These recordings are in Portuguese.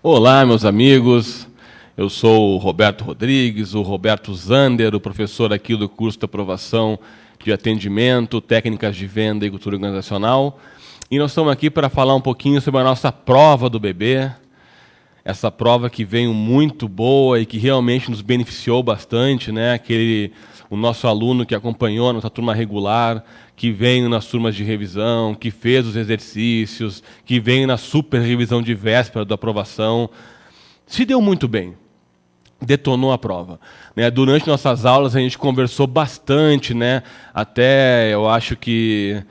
Olá, meus amigos. Eu sou o Roberto Rodrigues, o Roberto Zander, o professor aqui do curso de aprovação de atendimento, técnicas de venda e cultura organizacional. E nós estamos aqui para falar um pouquinho sobre a nossa prova do bebê, essa prova que veio muito boa e que realmente nos beneficiou bastante, né? O nosso aluno que acompanhou a nossa turma regular, que veio nas turmas de revisão, que fez os exercícios, que veio na super revisão de véspera da aprovação, se deu muito bem, detonou a prova, né? Durante nossas aulas a gente conversou bastante, né? Até eu acho que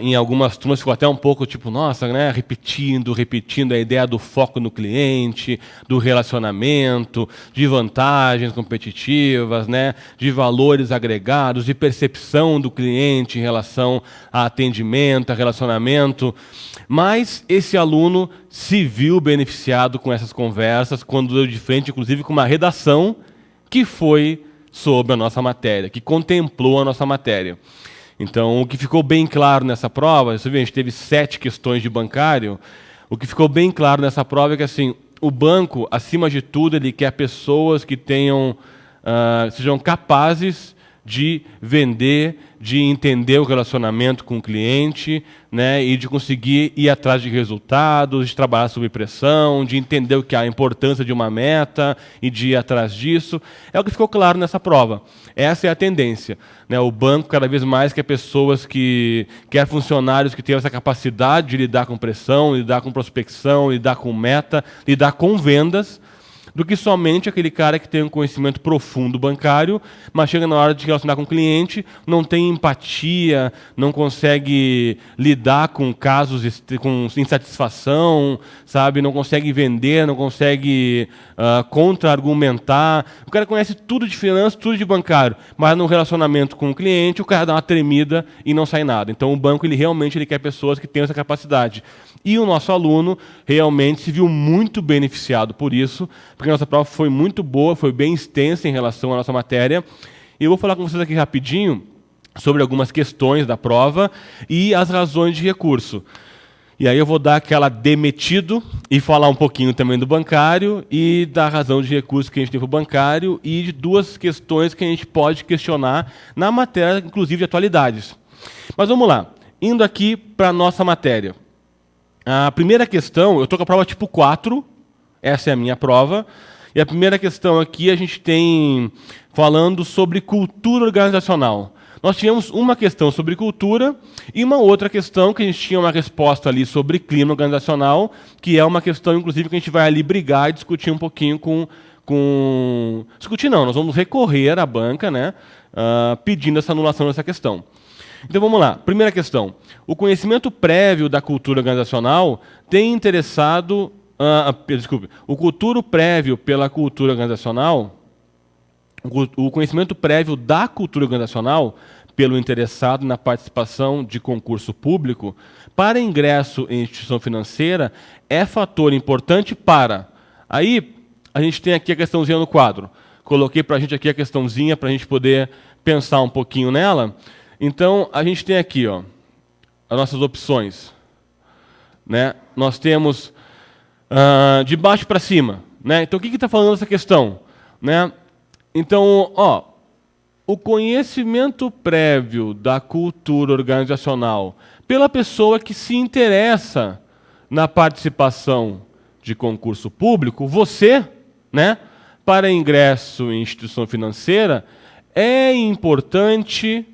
em algumas turmas ficou até um pouco tipo, nossa, né? repetindo a ideia do foco no cliente, do relacionamento, de vantagens competitivas, né? De valores agregados, de percepção do cliente em relação a atendimento, a relacionamento. Mas esse aluno se viu beneficiado com essas conversas quando deu de frente, inclusive, com uma redação que foi sobre a nossa matéria, que contemplou a nossa matéria. Então, o que ficou bem claro nessa prova, você vê, a gente teve 7 questões de bancário, o que ficou bem claro nessa prova é que, assim, o banco, acima de tudo, ele quer pessoas que sejam capazes de vender, de entender o relacionamento com o cliente, né, e de conseguir ir atrás de resultados, de trabalhar sob pressão, de entender o que é a importância de uma meta e de ir atrás disso. É o que ficou claro nessa prova. Essa é a tendência, né? O banco cada vez mais quer pessoas quer funcionários que tenham essa capacidade de lidar com pressão, lidar com prospecção, lidar com meta, lidar com vendas, do que somente aquele cara que tem um conhecimento profundo bancário, mas chega na hora de relacionar com o cliente, não tem empatia, não consegue lidar com casos com insatisfação, sabe? Não consegue vender, não consegue contra-argumentar. O cara conhece tudo de finanças, tudo de bancário, mas no relacionamento com o cliente, o cara dá uma tremida e não sai nada. Então o banco realmente quer pessoas que tenham essa capacidade. E o nosso aluno realmente se viu muito beneficiado por isso, porque a nossa prova foi muito boa, foi bem extensa em relação à nossa matéria. E eu vou falar com vocês aqui rapidinho sobre algumas questões da prova e as razões de recurso. E aí eu vou dar aquela demetido e falar um pouquinho também do bancário e da razão de recurso que a gente tem para o bancário e de 2 questões que a gente pode questionar na matéria, inclusive de atualidades. Mas vamos lá, indo aqui para a nossa matéria. A primeira questão, eu estou com a prova tipo 4, essa é a minha prova, e a primeira questão aqui a gente tem falando sobre cultura organizacional. Nós tivemos uma questão sobre cultura e uma outra questão que a gente tinha uma resposta ali sobre clima organizacional, que é uma questão, inclusive, que a gente vai ali brigar e discutir um pouquinho Discutir não, nós vamos recorrer à banca, né, pedindo essa anulação dessa questão. Então vamos lá. Primeira questão. O conhecimento prévio da cultura organizacional tem interessado... o cultura prévio pela cultura organizacional... O conhecimento prévio da cultura organizacional pelo interessado na participação de concurso público para ingresso em instituição financeira é fator importante para... Aí a gente tem aqui a questãozinha no quadro. Coloquei para a gente aqui a questãozinha para a gente poder pensar um pouquinho nela. Então, a gente tem aqui as nossas opções. Né? Nós temos de baixo para cima. Né? Então, o que está falando essa questão? Né? Então, o conhecimento prévio da cultura organizacional pela pessoa que se interessa na participação de concurso público, você, né, para ingresso em instituição financeira, é importante...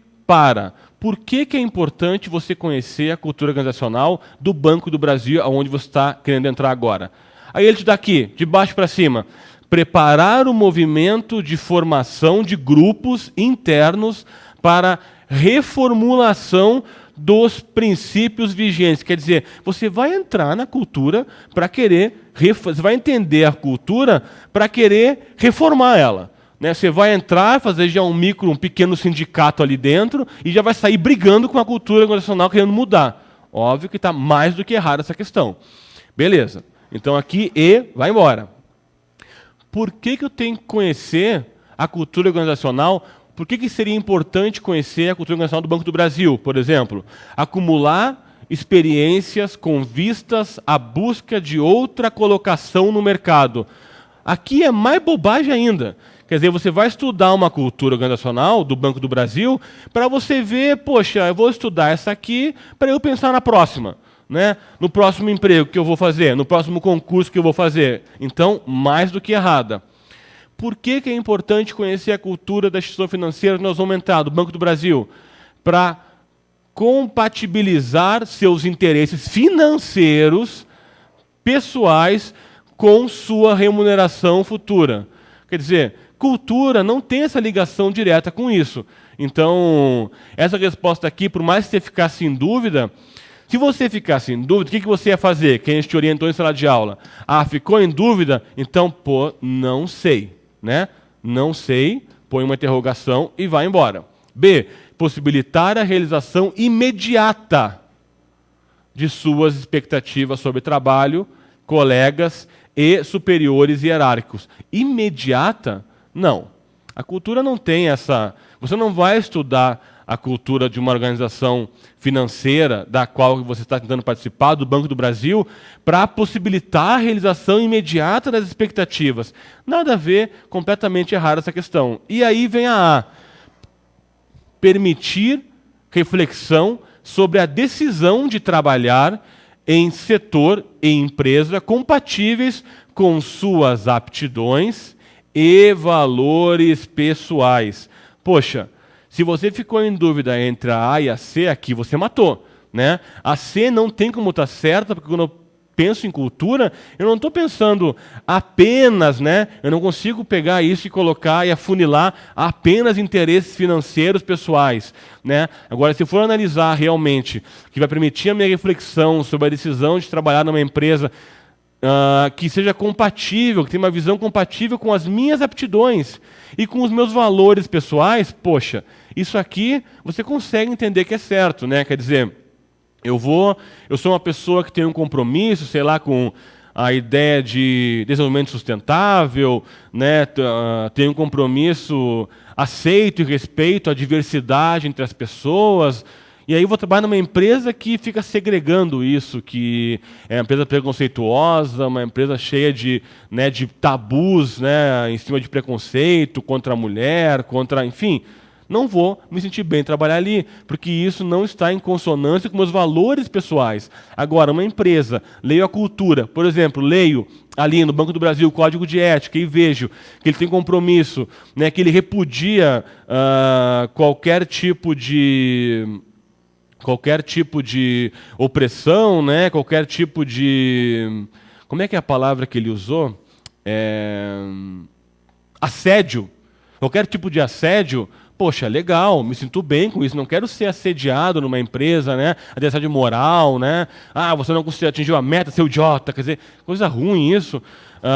Por que é importante você conhecer a cultura organizacional do Banco do Brasil, aonde você está querendo entrar agora? Aí ele te dá aqui, de baixo para cima, preparar o movimento de formação de grupos internos para reformulação dos princípios vigentes. Quer dizer, você vai entrar na cultura para você vai entender a cultura para querer reformar ela. Né, você vai entrar, fazer já um pequeno sindicato ali dentro e já vai sair brigando com a cultura organizacional querendo mudar. Óbvio que está mais do que errada essa questão. Beleza. Então aqui, vai embora. Por que eu tenho que conhecer a cultura organizacional? Por que seria importante conhecer a cultura organizacional do Banco do Brasil, por exemplo? Acumular experiências com vistas à busca de outra colocação no mercado. Aqui é mais bobagem ainda. Quer dizer, você vai estudar uma cultura organizacional do Banco do Brasil para você ver, poxa, eu vou estudar essa aqui para eu pensar na próxima, né? No próximo emprego que eu vou fazer, no próximo concurso que eu vou fazer. Então, mais do que errada. Por que é importante conhecer a cultura da instituição financeira que nós vamos entrar, do Banco do Brasil? Para compatibilizar seus interesses financeiros, pessoais, com sua remuneração futura. Quer dizer, cultura não tem essa ligação direta com isso. Então, essa resposta aqui, por mais que você ficasse em dúvida, se você ficasse em dúvida, o que você ia fazer? Quem a gente te orientou em sala de aula? Ah, ficou em dúvida? Então, pô, não sei. Né? Não sei, põe uma interrogação e vai embora. B, possibilitar a realização imediata de suas expectativas sobre trabalho, colegas e superiores hierárquicos. Imediata? Não. A cultura não tem essa... Você não vai estudar a cultura de uma organização financeira da qual você está tentando participar, do Banco do Brasil, para possibilitar a realização imediata das expectativas. Nada a ver, completamente errada essa questão. E aí vem a A. Permitir reflexão sobre a decisão de trabalhar em setor e empresa compatíveis com suas aptidões e valores pessoais. Poxa, se você ficou em dúvida entre a A e a C, aqui você matou. Né? A C não tem como estar certa, porque quando eu penso em cultura, eu não estou pensando apenas, né? Eu não consigo pegar isso e colocar e afunilar apenas interesses financeiros pessoais. Né? Agora, se for analisar realmente, que vai permitir a minha reflexão sobre a decisão de trabalhar numa empresa que seja compatível, que tenha uma visão compatível com as minhas aptidões e com os meus valores pessoais, poxa, isso aqui você consegue entender que é certo, né? Quer dizer, eu sou uma pessoa que tem um compromisso, sei lá, com a ideia de desenvolvimento sustentável, né? Tenho um compromisso, aceito e respeito a diversidade entre as pessoas. E aí eu vou trabalhar numa empresa que fica segregando isso, que é uma empresa preconceituosa, uma empresa cheia de tabus, né, em cima de preconceito contra a mulher, enfim. Não vou me sentir bem trabalhar ali, porque isso não está em consonância com meus valores pessoais. Agora, uma empresa, leio a cultura, por exemplo, leio ali no Banco do Brasil o Código de Ética e vejo que ele tem compromisso, né, que ele repudia qualquer tipo de opressão, né? Qualquer tipo de... Como é que é a palavra que ele usou? Assédio. Qualquer tipo de assédio, poxa, legal, me sinto bem com isso, não quero ser assediado numa empresa, né? Assédio moral, né? Ah, você não conseguiu atingir a meta, seu idiota, quer dizer, coisa ruim isso.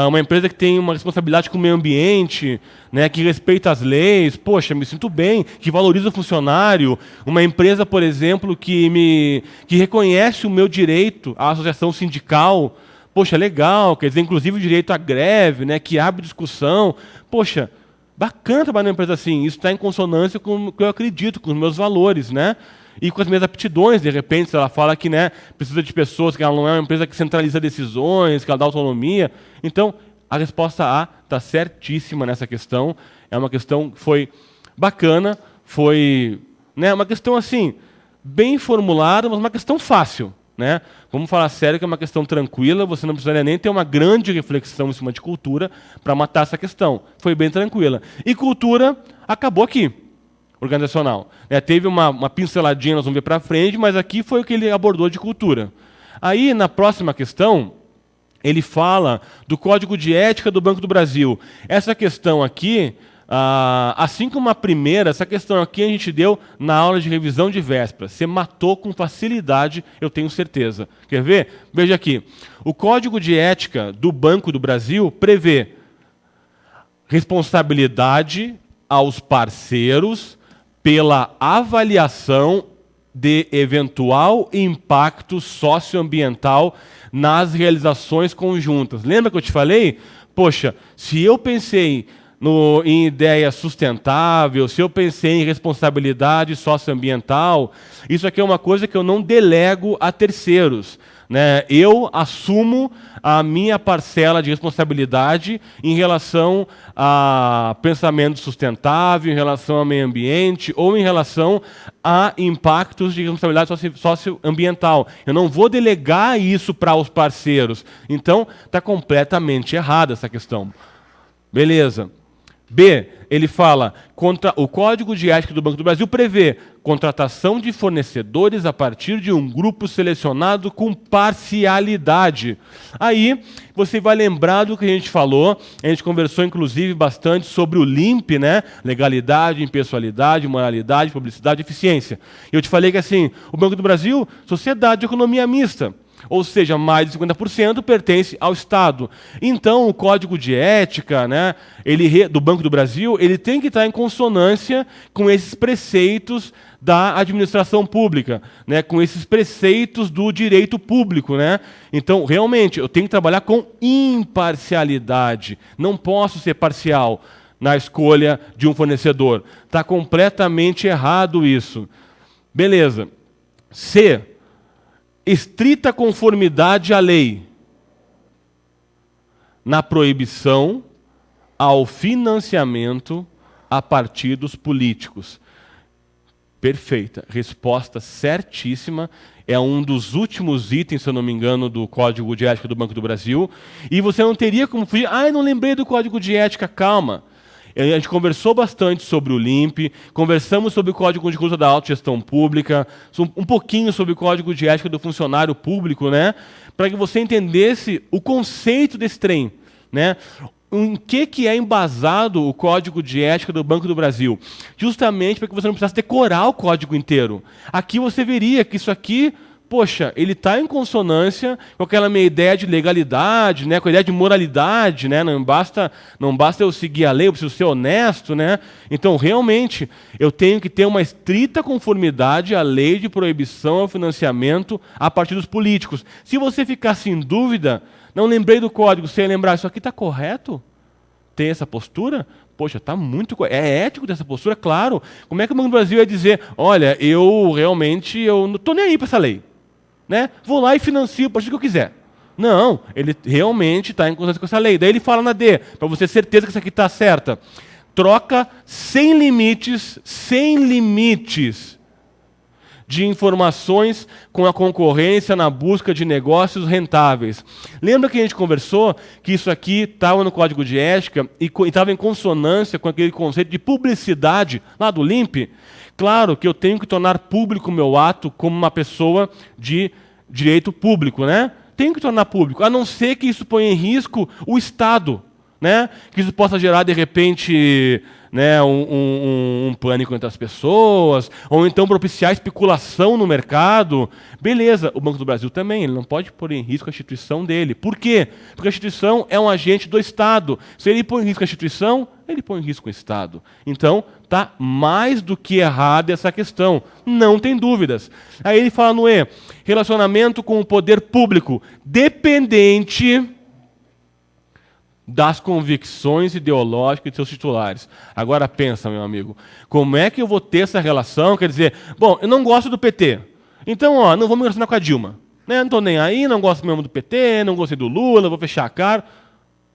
Uma empresa que tem uma responsabilidade com o meio ambiente, né, que respeita as leis, poxa, me sinto bem, que valoriza o funcionário. Uma empresa, por exemplo, que reconhece o meu direito à associação sindical, poxa, legal, quer dizer, inclusive o direito à greve, né, que abre discussão. Poxa, bacana trabalhar numa empresa assim, isso está em consonância com o que eu acredito, com os meus valores, né? E com as minhas aptidões, de repente, se ela fala que, né, precisa de pessoas, que ela não é uma empresa que centraliza decisões, que ela dá autonomia. Então, a resposta A está certíssima nessa questão. É uma questão que foi bacana, foi, né, uma questão assim, bem formulada, mas uma questão fácil. Né? Vamos falar sério que é uma questão tranquila, você não precisaria nem ter uma grande reflexão em cima de cultura para matar essa questão. Foi bem tranquila. E cultura acabou aqui. Organizacional. Teve uma pinceladinha, nós vamos ver para frente, mas aqui foi o que ele abordou de cultura. Aí, na próxima questão, ele fala do Código de Ética do Banco do Brasil. Essa questão aqui, assim como a primeira, essa questão aqui a gente deu na aula de revisão de véspera. Você matou com facilidade, eu tenho certeza. Quer ver? Veja aqui. O Código de Ética do Banco do Brasil prevê responsabilidade aos parceiros pela avaliação de eventual impacto socioambiental nas realizações conjuntas. Lembra que eu te falei? Poxa, se eu pensei em ideia sustentável, se eu pensei em responsabilidade socioambiental, isso aqui é uma coisa que eu não delego a terceiros, né? Eu assumo a minha parcela de responsabilidade em relação a pensamento sustentável, em relação ao meio ambiente ou em relação a impactos de responsabilidade socioambiental. Eu não vou delegar isso para os parceiros. Então, está completamente errada essa questão. Beleza. B, ele fala, o Código de Ética do Banco do Brasil prevê contratação de fornecedores a partir de um grupo selecionado com parcialidade. Aí, você vai lembrar do que a gente falou, a gente conversou inclusive bastante sobre o LIMP, né? Legalidade, impessoalidade, moralidade, publicidade e eficiência. Eu te falei que assim, o Banco do Brasil, sociedade de economia mista. Ou seja, mais de 50% pertence ao Estado. Então, o Código de Ética, né, do Banco do Brasil, ele tem que estar em consonância com esses preceitos da administração pública, né, com esses preceitos do direito público. Né? Então, realmente, eu tenho que trabalhar com imparcialidade. Não posso ser parcial na escolha de um fornecedor. Está completamente errado isso. Beleza. C. Estrita conformidade à lei na proibição ao financiamento a partidos políticos. Perfeita. Resposta certíssima. É um dos últimos itens, se eu não me engano, do Código de Ética do Banco do Brasil. E você não teria como fugir. Eu não lembrei do Código de Ética. Calma. A gente conversou bastante sobre o LIMP, conversamos sobre o Código de Conduta da Autogestão Pública, um pouquinho sobre o Código de Ética do Funcionário Público, né? Para que você entendesse o conceito desse trem. Né? Em que é embasado o Código de Ética do Banco do Brasil? Justamente para que você não precisasse decorar o código inteiro. Aqui você veria que isso aqui, poxa, ele está em consonância com aquela minha ideia de legalidade, né, com a ideia de moralidade, né, não basta eu seguir a lei, eu preciso ser honesto, né? Então, realmente, eu tenho que ter uma estrita conformidade à lei de proibição ao financiamento a partidos políticos. Se você ficasse em dúvida, não lembrei do código, sem lembrar, isso aqui está correto? Tem essa postura? Poxa, está muito... É ético dessa postura? Claro. Como é que o Banco do Brasil ia dizer, olha, eu não estou nem aí para essa lei. Né? Vou lá e financio a partir do que eu quiser. Não, ele realmente está em consonância com essa lei. Daí ele fala na D, para você ter certeza que isso aqui está certa. Troca sem limites de informações com a concorrência na busca de negócios rentáveis. Lembra que a gente conversou que isso aqui estava no Código de Ética e estava em consonância com aquele conceito de publicidade lá do LIMP? Claro que eu tenho que tornar público o meu ato como uma pessoa de direito público, né? Tenho que tornar público, a não ser que isso ponha em risco o Estado, né? Que isso possa gerar, de repente, né, um pânico entre as pessoas, ou então propiciar especulação no mercado. Beleza, o Banco do Brasil também, ele não pode pôr em risco a instituição dele. Por quê? Porque a instituição é um agente do Estado. Se ele põe em risco a instituição, ele põe em risco o Estado. Então, está mais do que errada essa questão. Não tem dúvidas. Aí ele fala no E, relacionamento com o poder público dependente das convicções ideológicas de seus titulares. Agora pensa, meu amigo, como é que eu vou ter essa relação? Quer dizer, bom, eu não gosto do PT, então não vou me relacionar com a Dilma. Né? Não estou nem aí, não gosto mesmo do PT, não gostei do Lula, vou fechar a cara.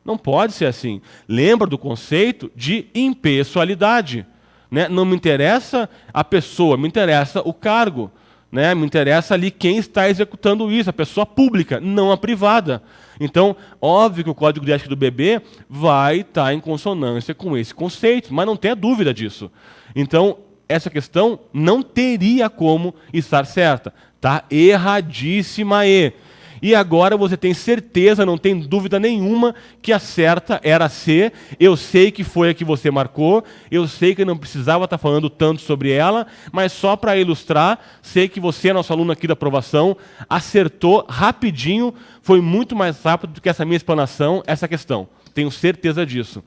Não pode ser assim. Lembra do conceito de impessoalidade. Né? Não me interessa a pessoa, me interessa o cargo. Né? Me interessa ali quem está executando isso, a pessoa pública, não a privada. Então, óbvio que o Código de Ética do BB vai estar em consonância com esse conceito, mas não tenha dúvida disso. Então, essa questão não teria como estar certa. Está erradíssima aí. E agora você tem certeza, não tem dúvida nenhuma, que a certa era C. Eu sei que foi a que você marcou, eu sei que não precisava estar falando tanto sobre ela, mas só para ilustrar, sei que você, nosso aluno aqui da aprovação, acertou rapidinho, foi muito mais rápido do que essa minha explanação, essa questão. Tenho certeza disso.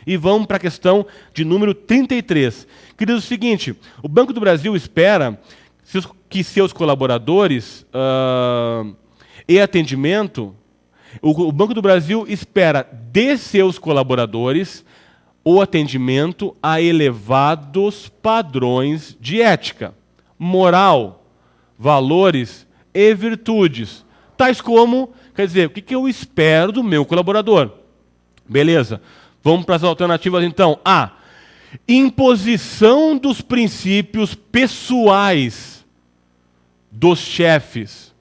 E vamos para a questão de número 33, que diz o seguinte, o Banco do Brasil espera que seus colaboradores... E atendimento, o Banco do Brasil espera de seus colaboradores o atendimento a elevados padrões de ética, moral, valores e virtudes, tais como, quer dizer, o que eu espero do meu colaborador? Beleza, vamos para as alternativas então. A, imposição dos princípios pessoais dos chefes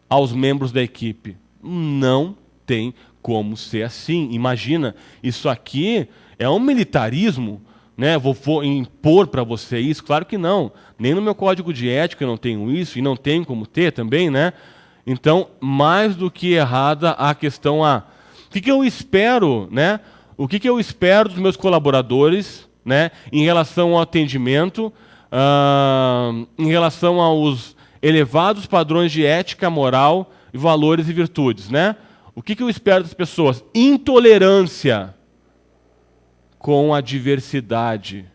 aos membros da equipe. Não tem como ser assim. Imagina, isso aqui é um militarismo, né? Vou impor para você isso? Claro que não. Nem no meu código de ética eu não tenho isso, e não tem como ter também, né? Então, mais do que errada a questão A. O que eu espero, né? O que eu espero dos meus colaboradores, né? Em relação ao atendimento, em relação aos elevados padrões de ética, moral, valores e virtudes, né? O que eu espero das pessoas? Intolerância com a diversidade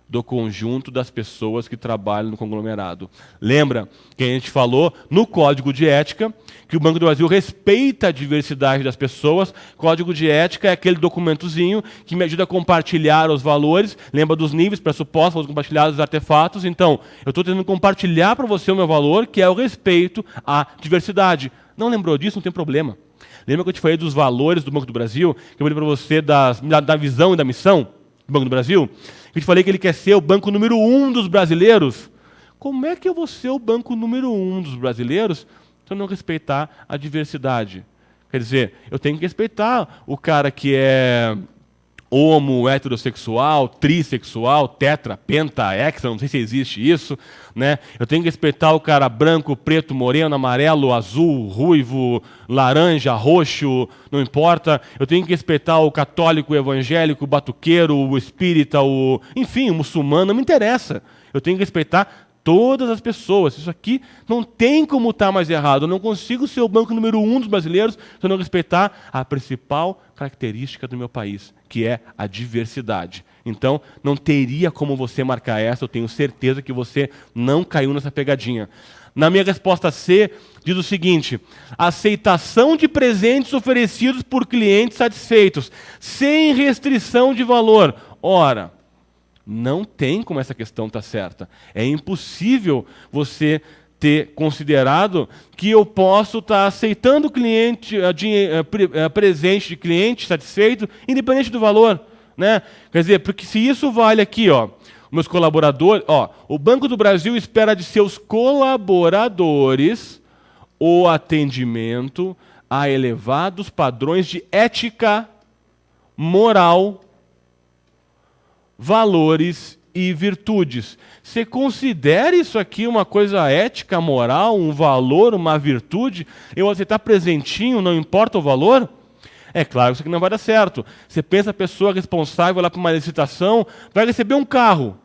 do conjunto das pessoas que trabalham no conglomerado. Lembra que a gente falou no Código de Ética que o Banco do Brasil respeita a diversidade das pessoas. Código de Ética é aquele documentozinho que me ajuda a compartilhar os valores. Lembra dos níveis, pressupostos, compartilhar os artefatos. Então, eu estou tentando compartilhar para você o meu valor, que é o respeito à diversidade. Não lembrou disso? Não tem problema. Lembra que eu te falei dos valores do Banco do Brasil? Que eu falei para você da visão e da missão do Banco do Brasil? Eu te falei que ele quer ser o banco número 1 dos brasileiros. Como é que eu vou ser o banco número 1 dos brasileiros se eu não respeitar a diversidade? Quer dizer, eu tenho que respeitar o cara que é homo, heterossexual, trissexual, tetra, penta, hexa, não sei se existe isso, né? Eu tenho que respeitar o cara branco, preto, moreno, amarelo, azul, ruivo, laranja, roxo, não importa. Eu tenho que respeitar o católico, o evangélico, o batuqueiro, o espírita, enfim, o muçulmano, não me interessa. Eu tenho que respeitar todas as pessoas. Isso aqui não tem como estar mais errado. Eu não consigo ser o banco número 1 dos brasileiros se eu não respeitar a principal característica do meu país, que é a diversidade. Então, não teria como você marcar essa, eu tenho certeza que você não caiu nessa pegadinha. Na minha resposta C, diz o seguinte: aceitação de presentes oferecidos por clientes satisfeitos, sem restrição de valor. Ora, não tem como essa questão estar certa. É impossível você ter considerado que eu posso estar aceitando presente de cliente satisfeito, independente do valor, né? Quer dizer, porque se isso vale aqui, ó, meus colaboradores, ó, o Banco do Brasil espera de seus colaboradores o atendimento a elevados padrões de ética, moral, valores e virtudes. Você considera isso aqui uma coisa ética, moral, um valor, uma virtude? Eu aceitar presentinho, não importa o valor? É claro que isso aqui não vai dar certo. Você pensa a pessoa responsável lá para uma licitação, vai receber um carro.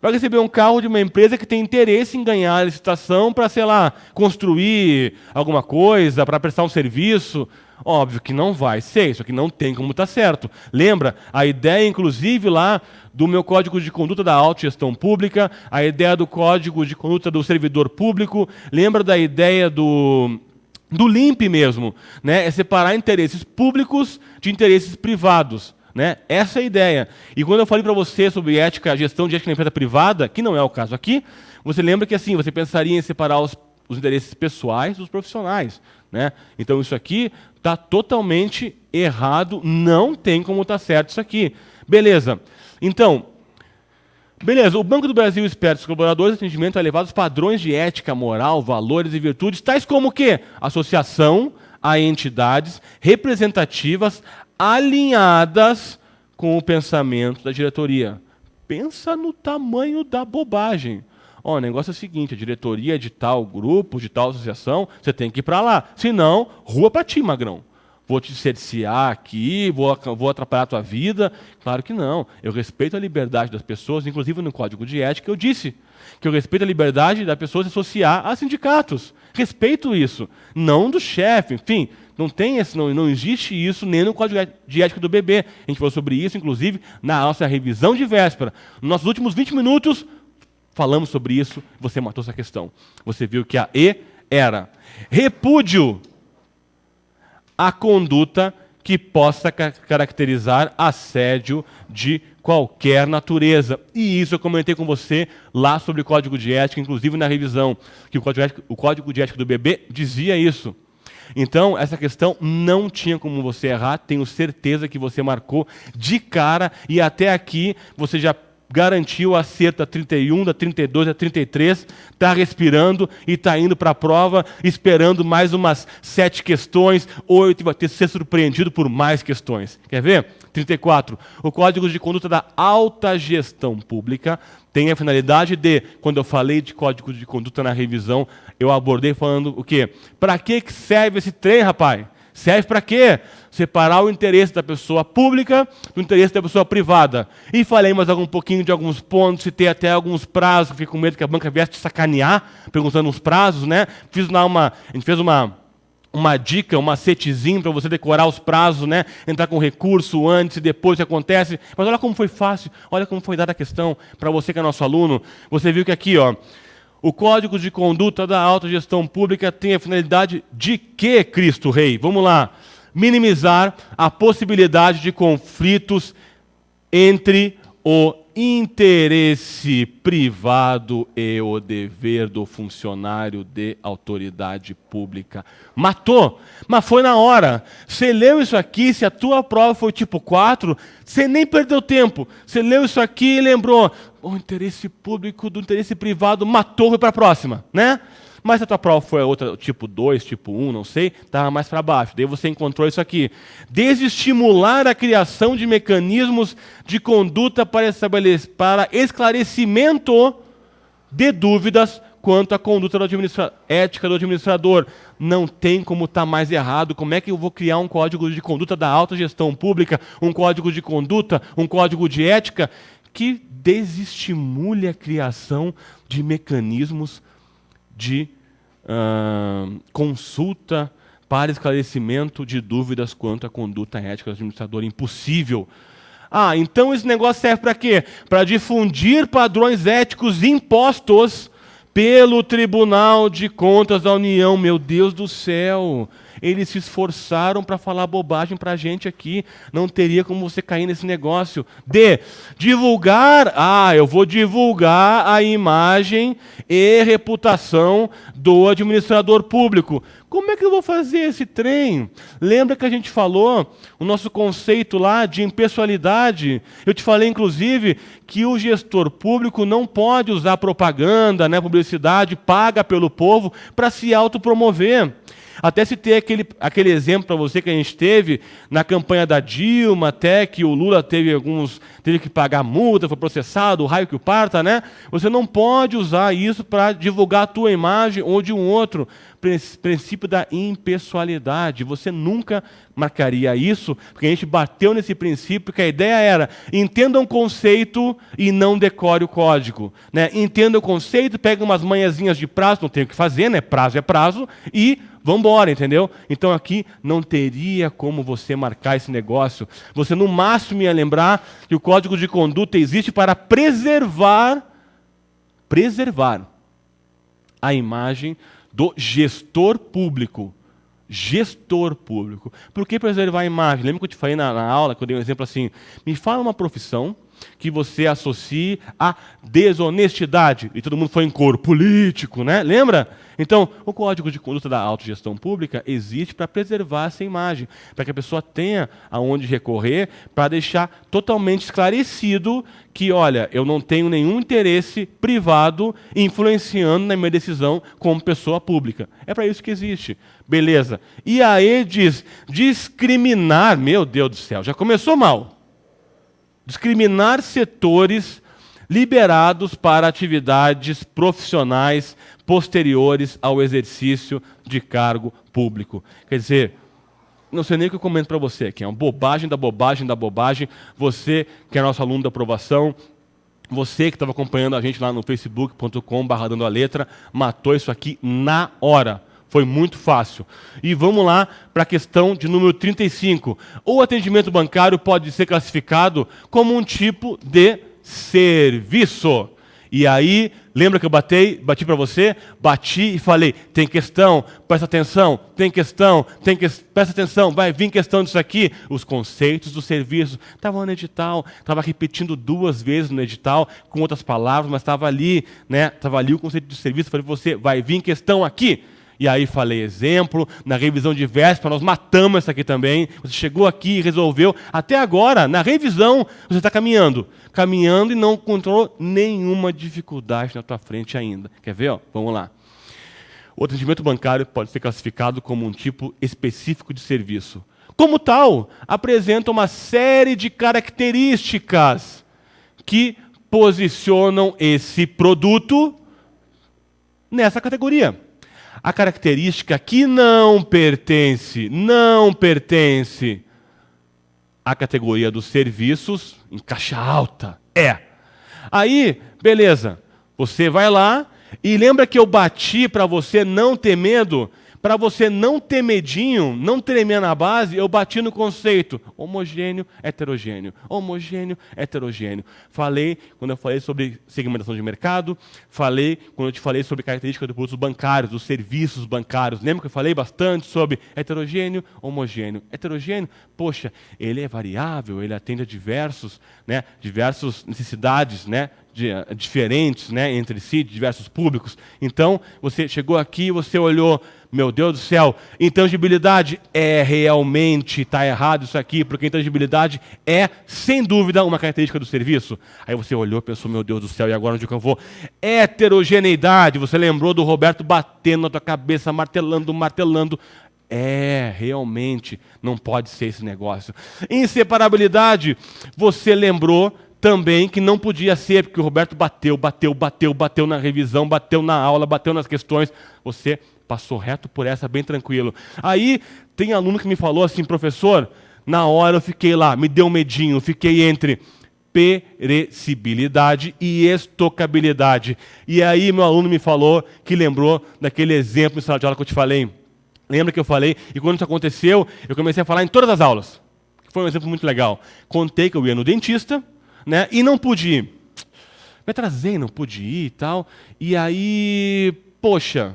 Vai receber um carro de uma empresa que tem interesse em ganhar a licitação para, sei lá, construir alguma coisa, para prestar um serviço. Óbvio que não vai ser, isso aqui não tem como estar certo. Lembra a ideia, inclusive, lá do meu código de conduta da autogestão pública, a ideia do código de conduta do servidor público, lembra da ideia do LIMP mesmo, né? É separar interesses públicos de interesses privados. Né? Essa é a ideia. E quando eu falei para você sobre ética, gestão de ética na empresa privada, que não é o caso aqui, você lembra que assim, você pensaria em separar os interesses pessoais dos profissionais. Né? Então isso aqui está totalmente errado, não tem como estar certo isso aqui. Beleza. Então, o Banco do Brasil espera dos colaboradores atendimento a elevados padrões de ética, moral, valores e virtudes, tais como o quê? Associação a entidades representativas alinhadas com o pensamento da diretoria. Pensa no tamanho da bobagem. Ó, o negócio é o seguinte, a diretoria de tal grupo, de tal associação, você tem que ir para lá. Senão, rua para ti, magrão. Vou te cercear aqui, vou atrapalhar a tua vida. Claro que não. Eu respeito a liberdade das pessoas, inclusive no Código de Ética eu disse que eu respeito a liberdade da pessoa se associar a sindicatos. Respeito isso. Não do chefe, enfim. Não existe isso nem no Código de Ética do BB. A gente falou sobre isso, inclusive, na nossa revisão de véspera. Nos nossos últimos 20 minutos, falamos sobre isso, você matou essa questão. Você viu que a E era repúdio à conduta que possa caracterizar assédio de qualquer natureza. E isso eu comentei com você lá sobre o Código de Ética, inclusive na revisão, que o Código de Ética do bebê dizia isso. Então, essa questão não tinha como você errar, tenho certeza que você marcou de cara e até aqui você já garantiu o acerto da 31, da 32, da 33, está respirando e está indo para a prova, esperando mais umas 7 questões, 8, vai ter que ser surpreendido por mais questões. Quer ver? 34. O Código de Conduta da Alta Gestão Pública tem a finalidade de, quando eu falei de Código de Conduta na revisão, eu abordei falando o quê? Para que serve esse trem, rapaz? Serve para quê? Separar o interesse da pessoa pública do interesse da pessoa privada. E falei mais um pouquinho de alguns pontos, citei até alguns prazos, fiquei com medo que a banca viesse te sacanear, perguntando os prazos, né? A gente fez uma dica, um macetezinho para você decorar os prazos, né? Entrar com recurso antes e depois que acontece. Mas olha como foi fácil, olha como foi dada a questão para você que é nosso aluno. Você viu que aqui, ó, o Código de Conduta da Alta Gestão Pública tem a finalidade de quê, Cristo Rei? Vamos lá. Minimizar a possibilidade de conflitos entre o interesse privado e o dever do funcionário de autoridade pública. Matou, mas foi na hora. Você leu isso aqui, se a tua prova foi tipo 4, você nem perdeu tempo. Você leu isso aqui e lembrou, o interesse público do interesse privado matou, foi para a próxima, né? Mas se a tua prova foi outra, tipo 2, tipo 1, não sei, estava mais para baixo. Daí você encontrou isso aqui. Desestimular a criação de mecanismos de conduta para esclarecimento de dúvidas quanto à conduta ética do administrador. Não tem como estar mais errado. Como é que eu vou criar um código de conduta da alta gestão pública, um código de conduta, um código de ética que desestimule a criação de mecanismos de consulta para esclarecimento de dúvidas quanto à conduta ética do administrador? Impossível. Ah, então esse negócio serve para quê? Para difundir padrões éticos impostos pelo Tribunal de Contas da União. Meu Deus do céu! Eles se esforçaram para falar bobagem para a gente aqui. Não teria como você cair nesse negócio de divulgar. Ah, eu vou divulgar a imagem e reputação do administrador público. Como é que eu vou fazer esse trem? Lembra que a gente falou o nosso conceito lá de impessoalidade? Eu te falei, inclusive, que o gestor público não pode usar propaganda, né, publicidade paga pelo povo para se autopromover. Até citei aquele exemplo para você que a gente teve na campanha da Dilma, até que o Lula teve que pagar multa, foi processado, o raio que o parta, né? Você não pode usar isso para divulgar a tua imagem ou de um outro. Princípio da impessoalidade. Você nunca marcaria isso, porque a gente bateu nesse princípio, que a ideia era, entenda um conceito e não decore o código. Né? Entenda o conceito, pega umas manhãzinhas de prazo, não tem o que fazer, né? Prazo é prazo, e vamos embora, entendeu? Então aqui não teria como você marcar esse negócio. Você no máximo ia lembrar que o código de conduta existe para preservar a imagem do gestor público. Gestor público. Por que preservar a imagem? Lembra que eu te falei na aula, que eu dei um exemplo assim? Me fala uma profissão que você associe à desonestidade. E todo mundo foi em coro político, né? Lembra? Então, o Código de Conduta da Autogestão Pública existe para preservar essa imagem, para que a pessoa tenha aonde recorrer, para deixar totalmente esclarecido que, olha, eu não tenho nenhum interesse privado influenciando na minha decisão como pessoa pública. É para isso que existe. Beleza. E aí diz, discriminar, meu Deus do céu, já começou mal. Discriminar setores liberados para atividades profissionais posteriores ao exercício de cargo público. Quer dizer, não sei nem o que eu comento para você aqui, é uma bobagem da bobagem da bobagem. Você que é nosso aluno da aprovação, você que estava acompanhando a gente lá no facebook.com/dando a letra, matou isso aqui na hora. Foi muito fácil. E vamos lá para a questão de número 35. O atendimento bancário pode ser classificado como um tipo de serviço. E aí Lembra que eu bati para você? Bati e falei, tem questão, presta atenção, presta atenção, vai vir questão disso aqui. Os conceitos do serviço. Estava no edital, estava repetindo 2 vezes no edital, com outras palavras, mas estava ali, né? Estava ali o conceito de serviço. Falei para você, vai vir questão aqui. E aí falei exemplo, na revisão de véspera, nós matamos essa aqui também. Você chegou aqui e resolveu. Até agora, na revisão, você está caminhando. Caminhando e não encontrou nenhuma dificuldade na tua frente ainda. Quer ver? Ó? Vamos lá. O atendimento bancário pode ser classificado como um tipo específico de serviço. Como tal, apresenta uma série de características que posicionam esse produto nessa categoria. A característica que não pertence à categoria dos serviços, em caixa alta, Aí, beleza, você vai lá e lembra que eu bati para você não ter medo? Para você não ter medinho, não tremer na base, eu bati no conceito homogêneo, heterogêneo. Homogêneo, heterogêneo. Falei quando eu falei sobre segmentação de mercado, falei quando eu te falei sobre características dos produtos bancários, dos serviços bancários. Lembra que eu falei bastante sobre heterogêneo, homogêneo. Heterogêneo, poxa, ele é variável, ele atende a diversas necessidades, diferentes, entre si, de diversos públicos. Então, você chegou aqui, você olhou, meu Deus do céu, intangibilidade realmente está errado isso aqui, porque intangibilidade é, sem dúvida, uma característica do serviço. Aí você olhou e pensou, meu Deus do céu, e agora onde que eu vou? Heterogeneidade, você lembrou do Roberto batendo na tua cabeça, martelando. Realmente, não pode ser esse negócio. Inseparabilidade, você lembrou também que não podia ser, porque o Roberto bateu na revisão, bateu na aula, bateu nas questões. Você passou reto por essa, bem tranquilo. Aí, tem aluno que me falou assim, professor, na hora eu fiquei lá, me deu um medinho, fiquei entre perecibilidade e estocabilidade. E aí, meu aluno me falou que lembrou daquele exemplo em sala de aula que eu te falei. Lembra que eu falei? E quando isso aconteceu, eu comecei a falar em todas as aulas. Foi um exemplo muito legal. Contei que eu ia no dentista, e não pude ir. Me atrasei, não pude ir e tal. E aí, poxa,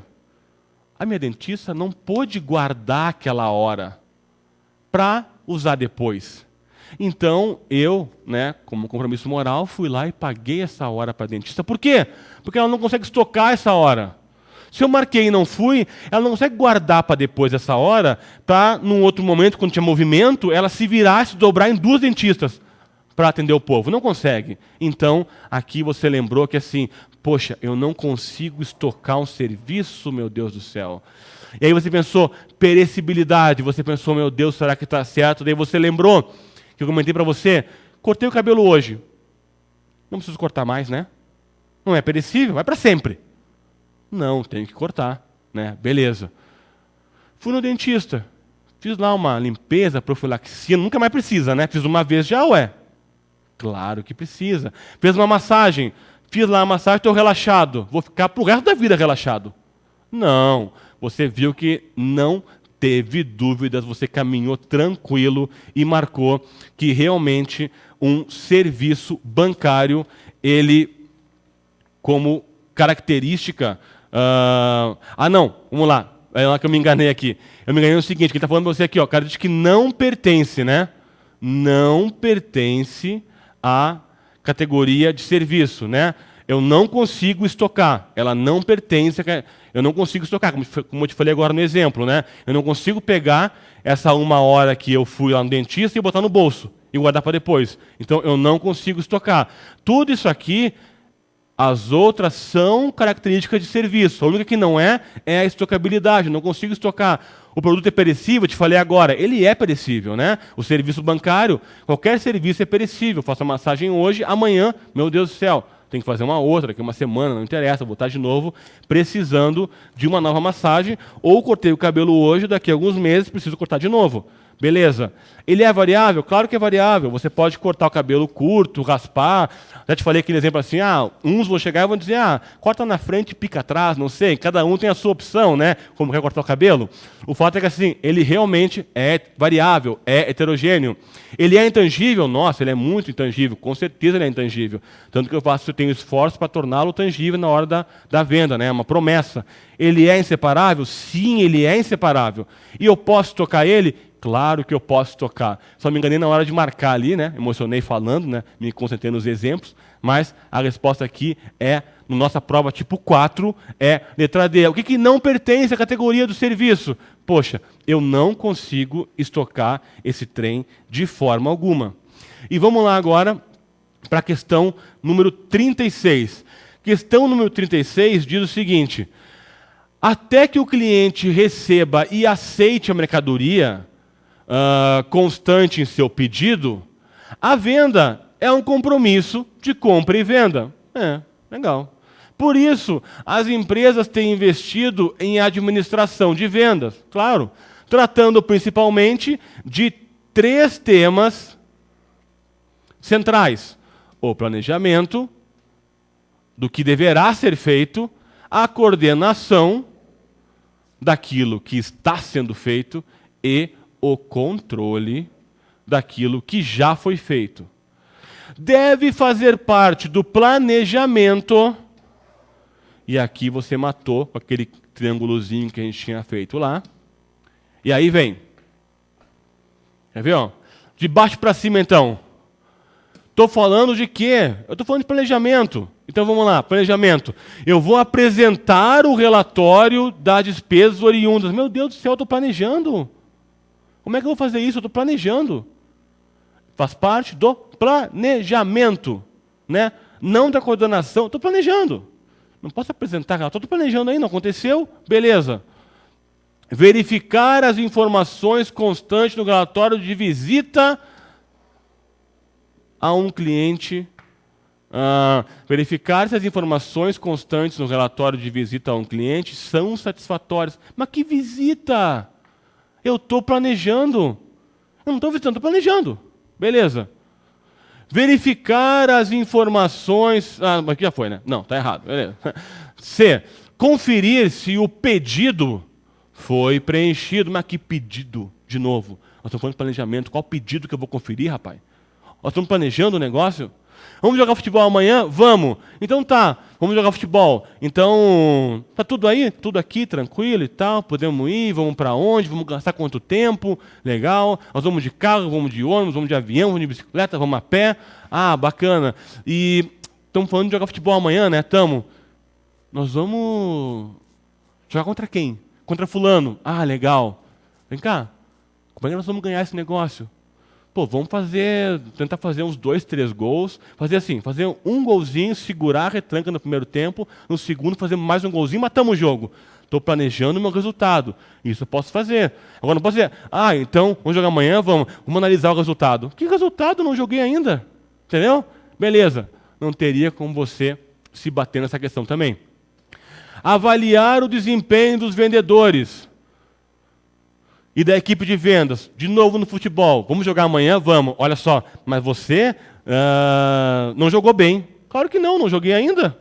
a minha dentista não pôde guardar aquela hora para usar depois. Então, eu, como compromisso moral, fui lá e paguei essa hora para a dentista. Por quê? Porque ela não consegue estocar essa hora. Se eu marquei e não fui, ela não consegue guardar para depois essa hora, para, num outro momento, quando tinha movimento, ela se virar e se dobrar em 2 dentistas para atender o povo. Não consegue. Então, aqui você lembrou que assim, poxa, eu não consigo estocar um serviço, meu Deus do céu. E aí você pensou, perecibilidade, você pensou, meu Deus, será que está certo? Daí você lembrou, que eu comentei para você, cortei o cabelo hoje. Não preciso cortar mais, né? Não é perecível, vai para sempre. Não, tenho que cortar, Beleza. Fui no dentista, fiz lá uma limpeza, profilaxia, nunca mais precisa, Fiz uma vez já, Claro que precisa. Fez uma massagem. Fiz lá a massagem, estou relaxado. Vou ficar para o resto da vida relaxado. Não. Você viu que não teve dúvidas, você caminhou tranquilo e marcou que realmente um serviço bancário, ele, como característica... não, vamos lá. É lá que eu me enganei aqui. Eu me enganei no seguinte, que ele está falando para você aqui, característica que não pertence, Não pertence à categoria de serviço, Eu não consigo estocar, ela não pertence, eu não consigo estocar, como eu te falei agora no exemplo, Eu não consigo pegar essa 1 hora que eu fui lá no dentista e botar no bolso e guardar para depois. Então, eu não consigo estocar. Tudo isso aqui, as outras são características de serviço. A única que não é a estocabilidade, eu não consigo estocar. O produto é perecível, eu te falei agora, ele é perecível, O serviço bancário, qualquer serviço é perecível. Eu faço a massagem hoje, amanhã, meu Deus do céu, tem que fazer uma outra, daqui uma semana, não interessa, vou botar de novo, precisando de uma nova massagem, ou cortei o cabelo hoje, daqui a alguns meses preciso cortar de novo. Beleza. Ele é variável? Claro que é variável. Você pode cortar o cabelo curto, raspar. Já te falei aquele exemplo assim, uns vão chegar e vão dizer, corta na frente e pica atrás, não sei. Cada um tem a sua opção, né? Como quer cortar o cabelo. O fato é que assim, ele realmente é variável, é heterogêneo. Ele é intangível? Nossa, ele é muito intangível. Com certeza ele é intangível. Tanto que eu tenho esforço para torná-lo tangível na hora da venda, né? É uma promessa. Ele é inseparável? Sim, ele é inseparável. E eu posso tocar ele? Claro que eu posso tocar. Só me enganei na hora de marcar ali, né? Emocionei falando, né? Me concentrei nos exemplos. Mas a resposta aqui é, na nossa prova tipo 4, é letra D. O que não pertence à categoria do serviço? Poxa, eu não consigo estocar esse trem de forma alguma. E vamos lá agora para a questão número 36. Questão número 36 diz o seguinte: até que o cliente receba e aceite a mercadoria constante em seu pedido, a venda é um compromisso de compra e venda. Legal. Por isso, as empresas têm investido em administração de vendas, claro, tratando principalmente de 3 temas centrais: o planejamento do que deverá ser feito, a coordenação daquilo que está sendo feito e o controle daquilo que já foi feito. Deve fazer parte do planejamento, e aqui você matou com aquele triângulozinho que a gente tinha feito lá. E aí vem. Quer ver? Ó? De baixo para cima, então. Estou falando de quê? Eu estou falando de planejamento. Então vamos lá, planejamento. Eu vou apresentar o relatório das despesas oriundas. Meu Deus do céu, eu estou planejando. Como é que eu vou fazer isso? Eu estou planejando. Faz parte do planejamento, né? Não da coordenação. Estou planejando. Não posso apresentar, estou planejando aí, não aconteceu? Beleza. Verificar as informações constantes no relatório de visita a um cliente. Verificar se as informações constantes no relatório de visita a um cliente são satisfatórias. Mas que visita? Eu estou planejando. Eu não estou visitando, estou planejando. Beleza. Verificar as informações... aqui já foi, né? Não, está errado. Beleza. C. Conferir se o pedido foi preenchido. Mas que pedido? De novo. Nós estamos falando de planejamento. Qual pedido que eu vou conferir, rapaz? Nós estamos planejando o negócio? Vamos jogar futebol amanhã? Vamos. Então tá, vamos jogar futebol. Então, tá tudo aí? Tudo aqui, tranquilo e tal? Podemos ir? Vamos para onde? Vamos gastar quanto tempo? Legal. Nós vamos de carro, vamos de ônibus, vamos de avião, vamos de bicicleta, vamos a pé. Bacana. E estamos falando de jogar futebol amanhã, né? Estamos. Nós vamos jogar contra quem? Contra fulano. Legal. Vem cá. Como é que nós vamos ganhar esse negócio? Vamos tentar fazer uns 2, 3 gols, fazer um golzinho, segurar a retranca no primeiro tempo, no segundo fazer mais um golzinho, matamos o jogo. Estou planejando o meu resultado. Isso eu posso fazer. Agora não posso dizer, então, vamos jogar amanhã, vamos analisar o resultado. Que resultado? Não joguei ainda. Entendeu? Beleza. Não teria como você se bater nessa questão também. Avaliar o desempenho dos vendedores e da equipe de vendas, de novo no futebol. Vamos jogar amanhã? Vamos. Olha só, mas você não jogou bem. Claro que não joguei ainda.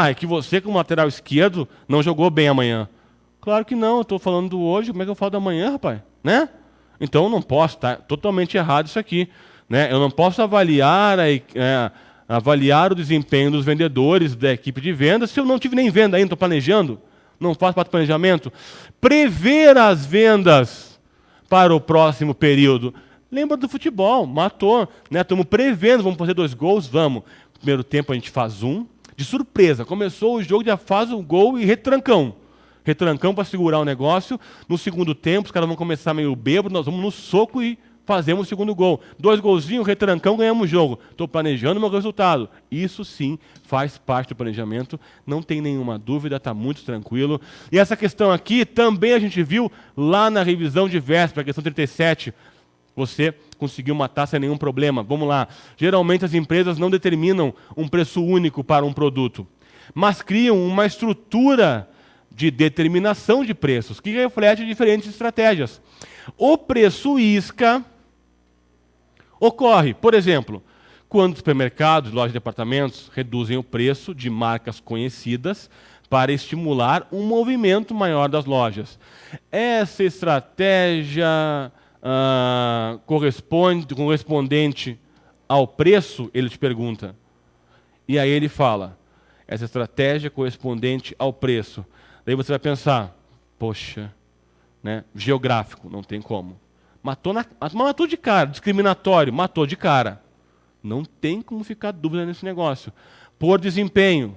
É que você, como lateral esquerdo, não jogou bem amanhã. Claro que não, eu estou falando do hoje, como é que eu falo da manhã, rapaz? Né? Então eu não posso, tá totalmente errado isso aqui. Né? Eu não posso avaliar o desempenho dos vendedores da equipe de vendas se eu não tive nem venda ainda, estou planejando. Não faço parte do planejamento. Prever as vendas para o próximo período. Lembra do futebol, matou. Né? Estamos prevendo, vamos fazer 2 gols, vamos. No primeiro tempo a gente faz um. De surpresa, começou o jogo, já faz o gol e retrancão. Retrancão para segurar o negócio. No segundo tempo, os caras vão começar meio bêbado, nós vamos no soco e fazemos o segundo gol. 2 golzinhos, retrancão, ganhamos o jogo. Estou planejando o meu resultado. Isso sim faz parte do planejamento, não tem nenhuma dúvida, está muito tranquilo. E essa questão aqui também a gente viu lá na revisão de véspera, a questão 37. Você conseguiu matar sem nenhum problema. Vamos lá. Geralmente as empresas não determinam um preço único para um produto, mas criam uma estrutura de determinação de preços, que reflete diferentes estratégias. O preço isca ocorre, por exemplo, quando supermercados, lojas de departamentos reduzem o preço de marcas conhecidas para estimular um movimento maior das lojas. Essa estratégia correspondente ao preço, ele te pergunta. E aí ele fala, essa estratégia correspondente ao preço. Daí você vai pensar, poxa, né, geográfico, não tem como. Matou de cara, discriminatório, matou de cara. Não tem como ficar dúvida nesse negócio. Por desempenho,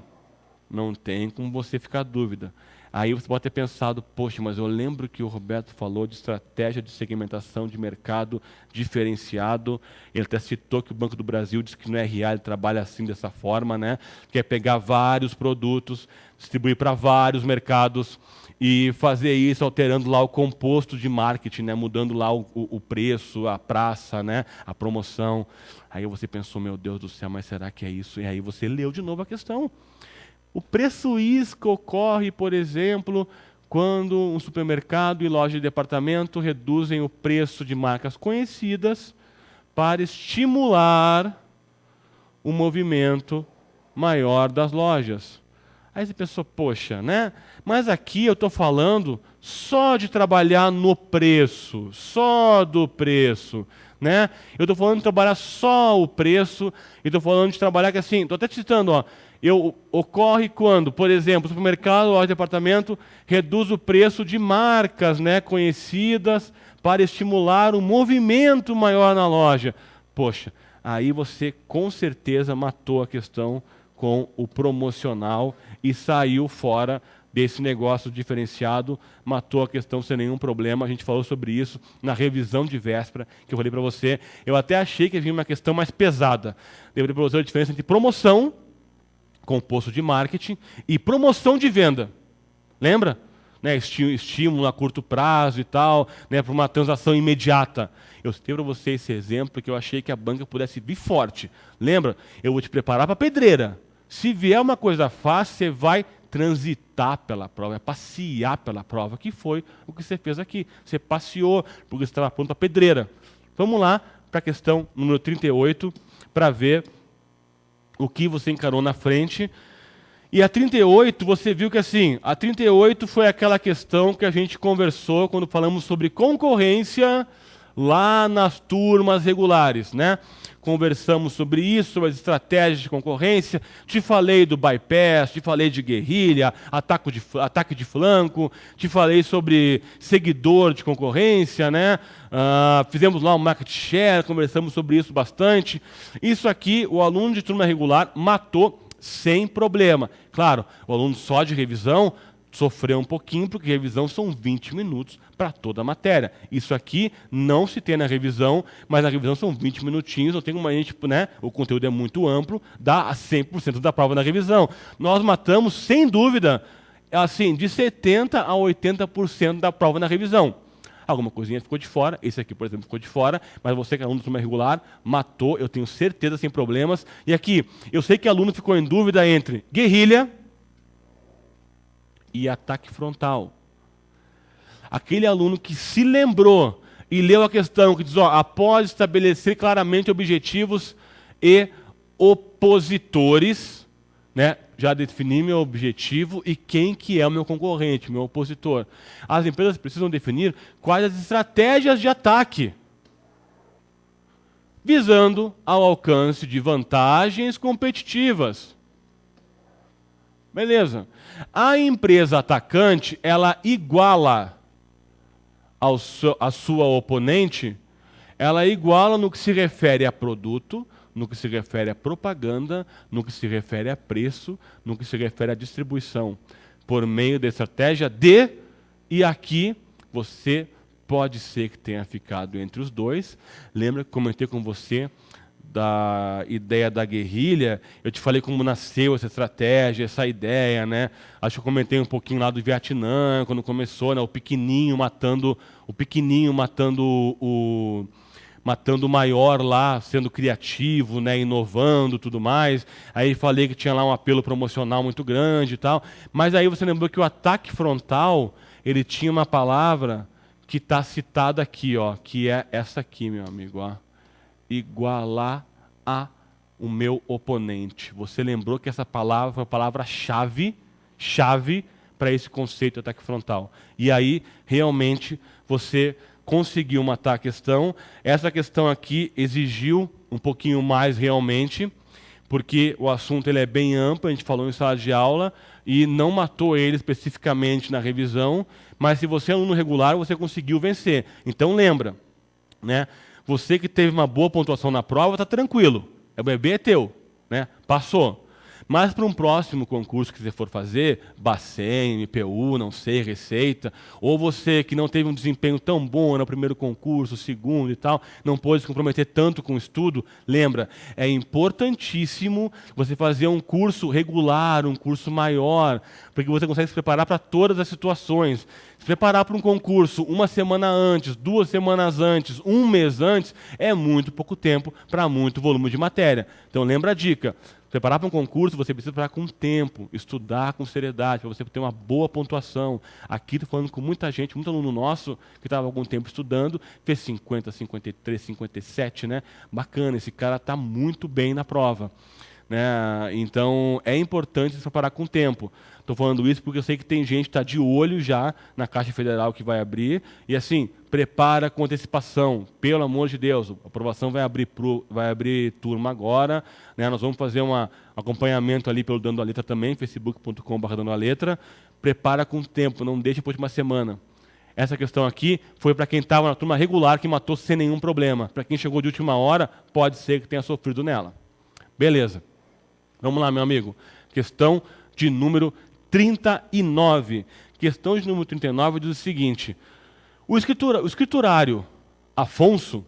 não tem como você ficar dúvida. Aí você pode ter pensado, poxa, mas eu lembro que o Roberto falou de estratégia de segmentação de mercado diferenciado. Ele até citou que o Banco do Brasil diz que no RA ele trabalha assim, dessa forma, né? Que é pegar vários produtos, distribuir para vários mercados e fazer isso alterando lá o composto de marketing, né? Mudando lá o preço, a praça, né? A promoção. Aí você pensou, meu Deus do céu, mas será que é isso? E aí você leu de novo a questão. O preço isca ocorre, por exemplo, quando um supermercado e loja de departamento reduzem o preço de marcas conhecidas para estimular o movimento maior das lojas. Aí você pensou, poxa, né? Mas aqui eu estou falando só de trabalhar no preço, só do preço, né? Eu estou falando de trabalhar só o preço, e estou falando de trabalhar que assim, estou até te citando, ó, ocorre quando, por exemplo, o supermercado, loja de departamento, reduz o preço de marcas, né, conhecidas para estimular um movimento maior na loja. Poxa, aí você com certeza matou a questão com o promocional e saiu fora desse negócio diferenciado, matou a questão sem nenhum problema. A gente falou sobre isso na revisão de véspera, que eu falei para você. Eu até achei que vinha uma questão mais pesada. Eu falei para você a diferença entre promoção, composto de marketing, e promoção de venda. Lembra? Né, estímulo a curto prazo e tal, né, para uma transação imediata. Eu citei para você esse exemplo porque eu achei que a banca pudesse vir forte. Lembra? Eu vou te preparar para a pedreira. Se vier uma coisa fácil, você vai transitar pela prova, passear pela prova, que foi o que você fez aqui. Você passeou porque você estava pronto para a pedreira. Vamos lá para a questão número 38, para ver o que você encarou na frente. E a 38, você viu que assim, a 38 foi aquela questão que a gente conversou quando falamos sobre concorrência lá nas turmas regulares, né? Conversamos sobre isso, sobre as estratégias de concorrência, te falei do bypass, te falei de guerrilha, ataque de flanco, te falei sobre seguidor de concorrência, né? Fizemos lá um market share, conversamos sobre isso bastante. Isso aqui, o aluno de turma regular matou sem problema. Claro, o aluno só de revisão sofreu um pouquinho, porque revisão são 20 minutos para toda a matéria. Isso aqui não se tem na revisão, mas na revisão são 20 minutinhos, não tem como a gente, né, o conteúdo é muito amplo, dá a 100% da prova na revisão. Nós matamos, sem dúvida, assim, de 70% a 80% da prova na revisão. Alguma coisinha ficou de fora, esse aqui, por exemplo, ficou de fora, mas você que é aluno de turma regular, matou, eu tenho certeza, sem problemas. E aqui, eu sei que aluno ficou em dúvida entre guerrilha e ataque frontal. Aquele aluno que se lembrou e leu a questão que diz, ó, após estabelecer claramente objetivos e opositores, né, já defini meu objetivo e quem que é o meu concorrente, meu opositor. As empresas precisam definir quais as estratégias de ataque, visando ao alcance de vantagens competitivas. Beleza. A empresa atacante, ela iguala a sua oponente, ela iguala no que se refere a produto, no que se refere a propaganda, no que se refere a preço, no que se refere à distribuição, por meio da estratégia de, e aqui você pode ser que tenha ficado entre os dois. Lembra que comentei com você da ideia da guerrilha? Eu te falei como nasceu essa estratégia, essa ideia, né? Acho que eu comentei um pouquinho lá do Vietnã, quando começou, né? o pequenininho matando matando o maior lá, sendo criativo, né, inovando, tudo mais. Aí falei que tinha lá um apelo promocional muito grande e tal. Mas aí você lembrou que o ataque frontal, ele tinha uma palavra que está citada aqui, ó, que é essa aqui, meu amigo, ó. Igualar a o meu oponente. Você lembrou que essa palavra foi a palavra-chave, chave para esse conceito de ataque frontal. E aí, realmente, você conseguiu matar a questão. Essa questão aqui exigiu um pouquinho mais realmente, porque o assunto ele é bem amplo, a gente falou em sala de aula, e não matou ele especificamente na revisão, mas se você é aluno regular, você conseguiu vencer. Então lembra, né? Você que teve uma boa pontuação na prova, está tranquilo. O bebê é teu, né? Passou. Mas para um próximo concurso que você for fazer, Bacen, MPU, não sei, Receita, ou você que não teve um desempenho tão bom no primeiro concurso, segundo e tal, não pôde se comprometer tanto com o estudo, lembra, é importantíssimo você fazer um curso regular, um curso maior, porque você consegue se preparar para todas as situações. Se preparar para um concurso uma semana antes, 2 semanas antes, 1 mês antes, é muito pouco tempo para muito volume de matéria. Então lembra a dica. Preparar para um concurso, você precisa preparar com tempo, estudar com seriedade, para você ter uma boa pontuação. Aqui estou falando com muita gente, muito aluno nosso, que estava há algum tempo estudando, fez 50, 53, 57, né? Bacana, esse cara está muito bem na prova. Né? Então, é importante se preparar com tempo. Estou falando isso porque eu sei que tem gente que está de olho já na Caixa Federal que vai abrir. E assim, prepara com antecipação. Pelo amor de Deus, a aprovação vai abrir turma agora. Né? Nós vamos fazer um acompanhamento ali pelo Dando a Letra também, facebook.com.br Dando a Letra. Prepara com tempo, não deixe depois de uma semana. Essa questão aqui foi para quem estava na turma regular que matou sem nenhum problema. Para quem chegou de última hora, pode ser que tenha sofrido nela. Beleza. Vamos lá, meu amigo. Questão de número 39. Questão de número 39 diz o seguinte. O escriturário Afonso,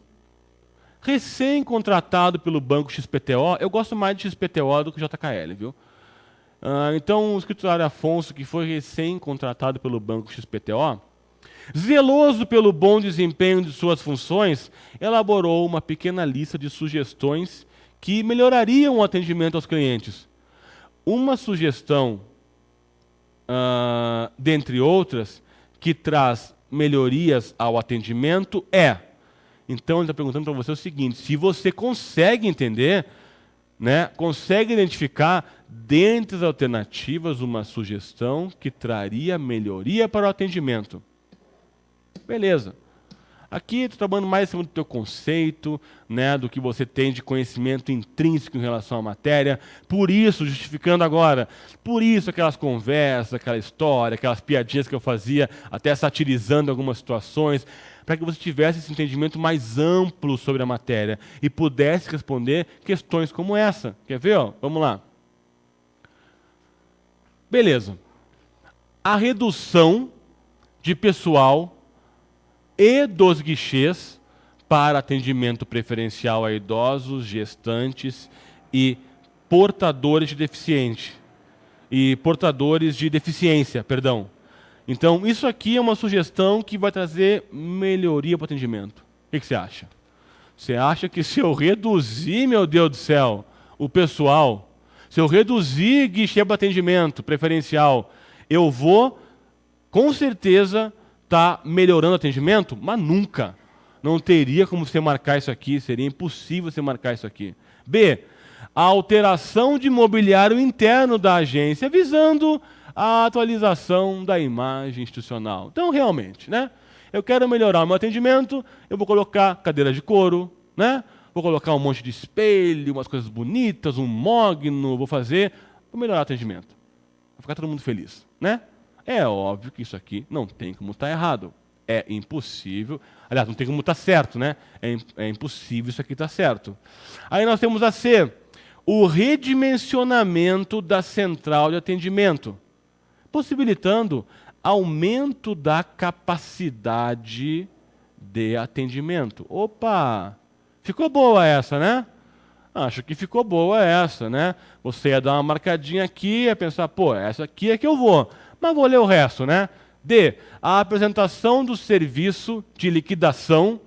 recém-contratado pelo Banco XPTO, eu gosto mais de XPTO do que JKL, viu? Então, o escriturário Afonso, que foi recém-contratado pelo Banco XPTO, zeloso pelo bom desempenho de suas funções, elaborou uma pequena lista de sugestões que melhorariam o atendimento aos clientes. Uma sugestão, dentre outras, que traz melhorias ao atendimento é... Então, ele está perguntando para você o seguinte, se você consegue entender, né, consegue identificar, dentre as alternativas, uma sugestão que traria melhoria para o atendimento. Beleza. Aqui estou trabalhando mais em cima do teu conceito, né, do que você tem de conhecimento intrínseco em relação à matéria. Por isso, justificando agora, por isso aquelas conversas, aquela história, aquelas piadinhas que eu fazia, até satirizando algumas situações, para que você tivesse esse entendimento mais amplo sobre a matéria e pudesse responder questões como essa. Quer ver? Ó? Vamos lá. Beleza. A redução de pessoal e dos guichês para atendimento preferencial a idosos, gestantes e portadores de deficiência, perdão. Então, isso aqui é uma sugestão que vai trazer melhoria para o atendimento. O que você acha? Você acha que se eu reduzir, meu Deus do céu, o pessoal, se eu reduzir guichê para atendimento preferencial, eu vou, com certeza, estar melhorando o atendimento? Mas nunca. Não teria como você marcar isso aqui, seria impossível você marcar isso aqui. B, a alteração de mobiliário interno da agência, visando a atualização da imagem institucional. Então, realmente, né? Eu quero melhorar o meu atendimento, eu vou colocar cadeira de couro, né? Vou colocar um monte de espelho, umas coisas bonitas, um mogno, vou melhorar o atendimento. Vai ficar todo mundo feliz, né? É óbvio que isso aqui não tem como estar errado. É impossível. Aliás, não tem como estar certo, né? É impossível isso aqui estar certo. Aí nós temos a C, o redimensionamento da central de atendimento, possibilitando aumento da capacidade de atendimento. Opa! Ficou boa essa, né? Acho que ficou boa essa, né? Você ia dar uma marcadinha aqui, ia pensar, pô, essa aqui é que eu vou. Mas vou ler o resto, né? D, a apresentação do serviço de liquidação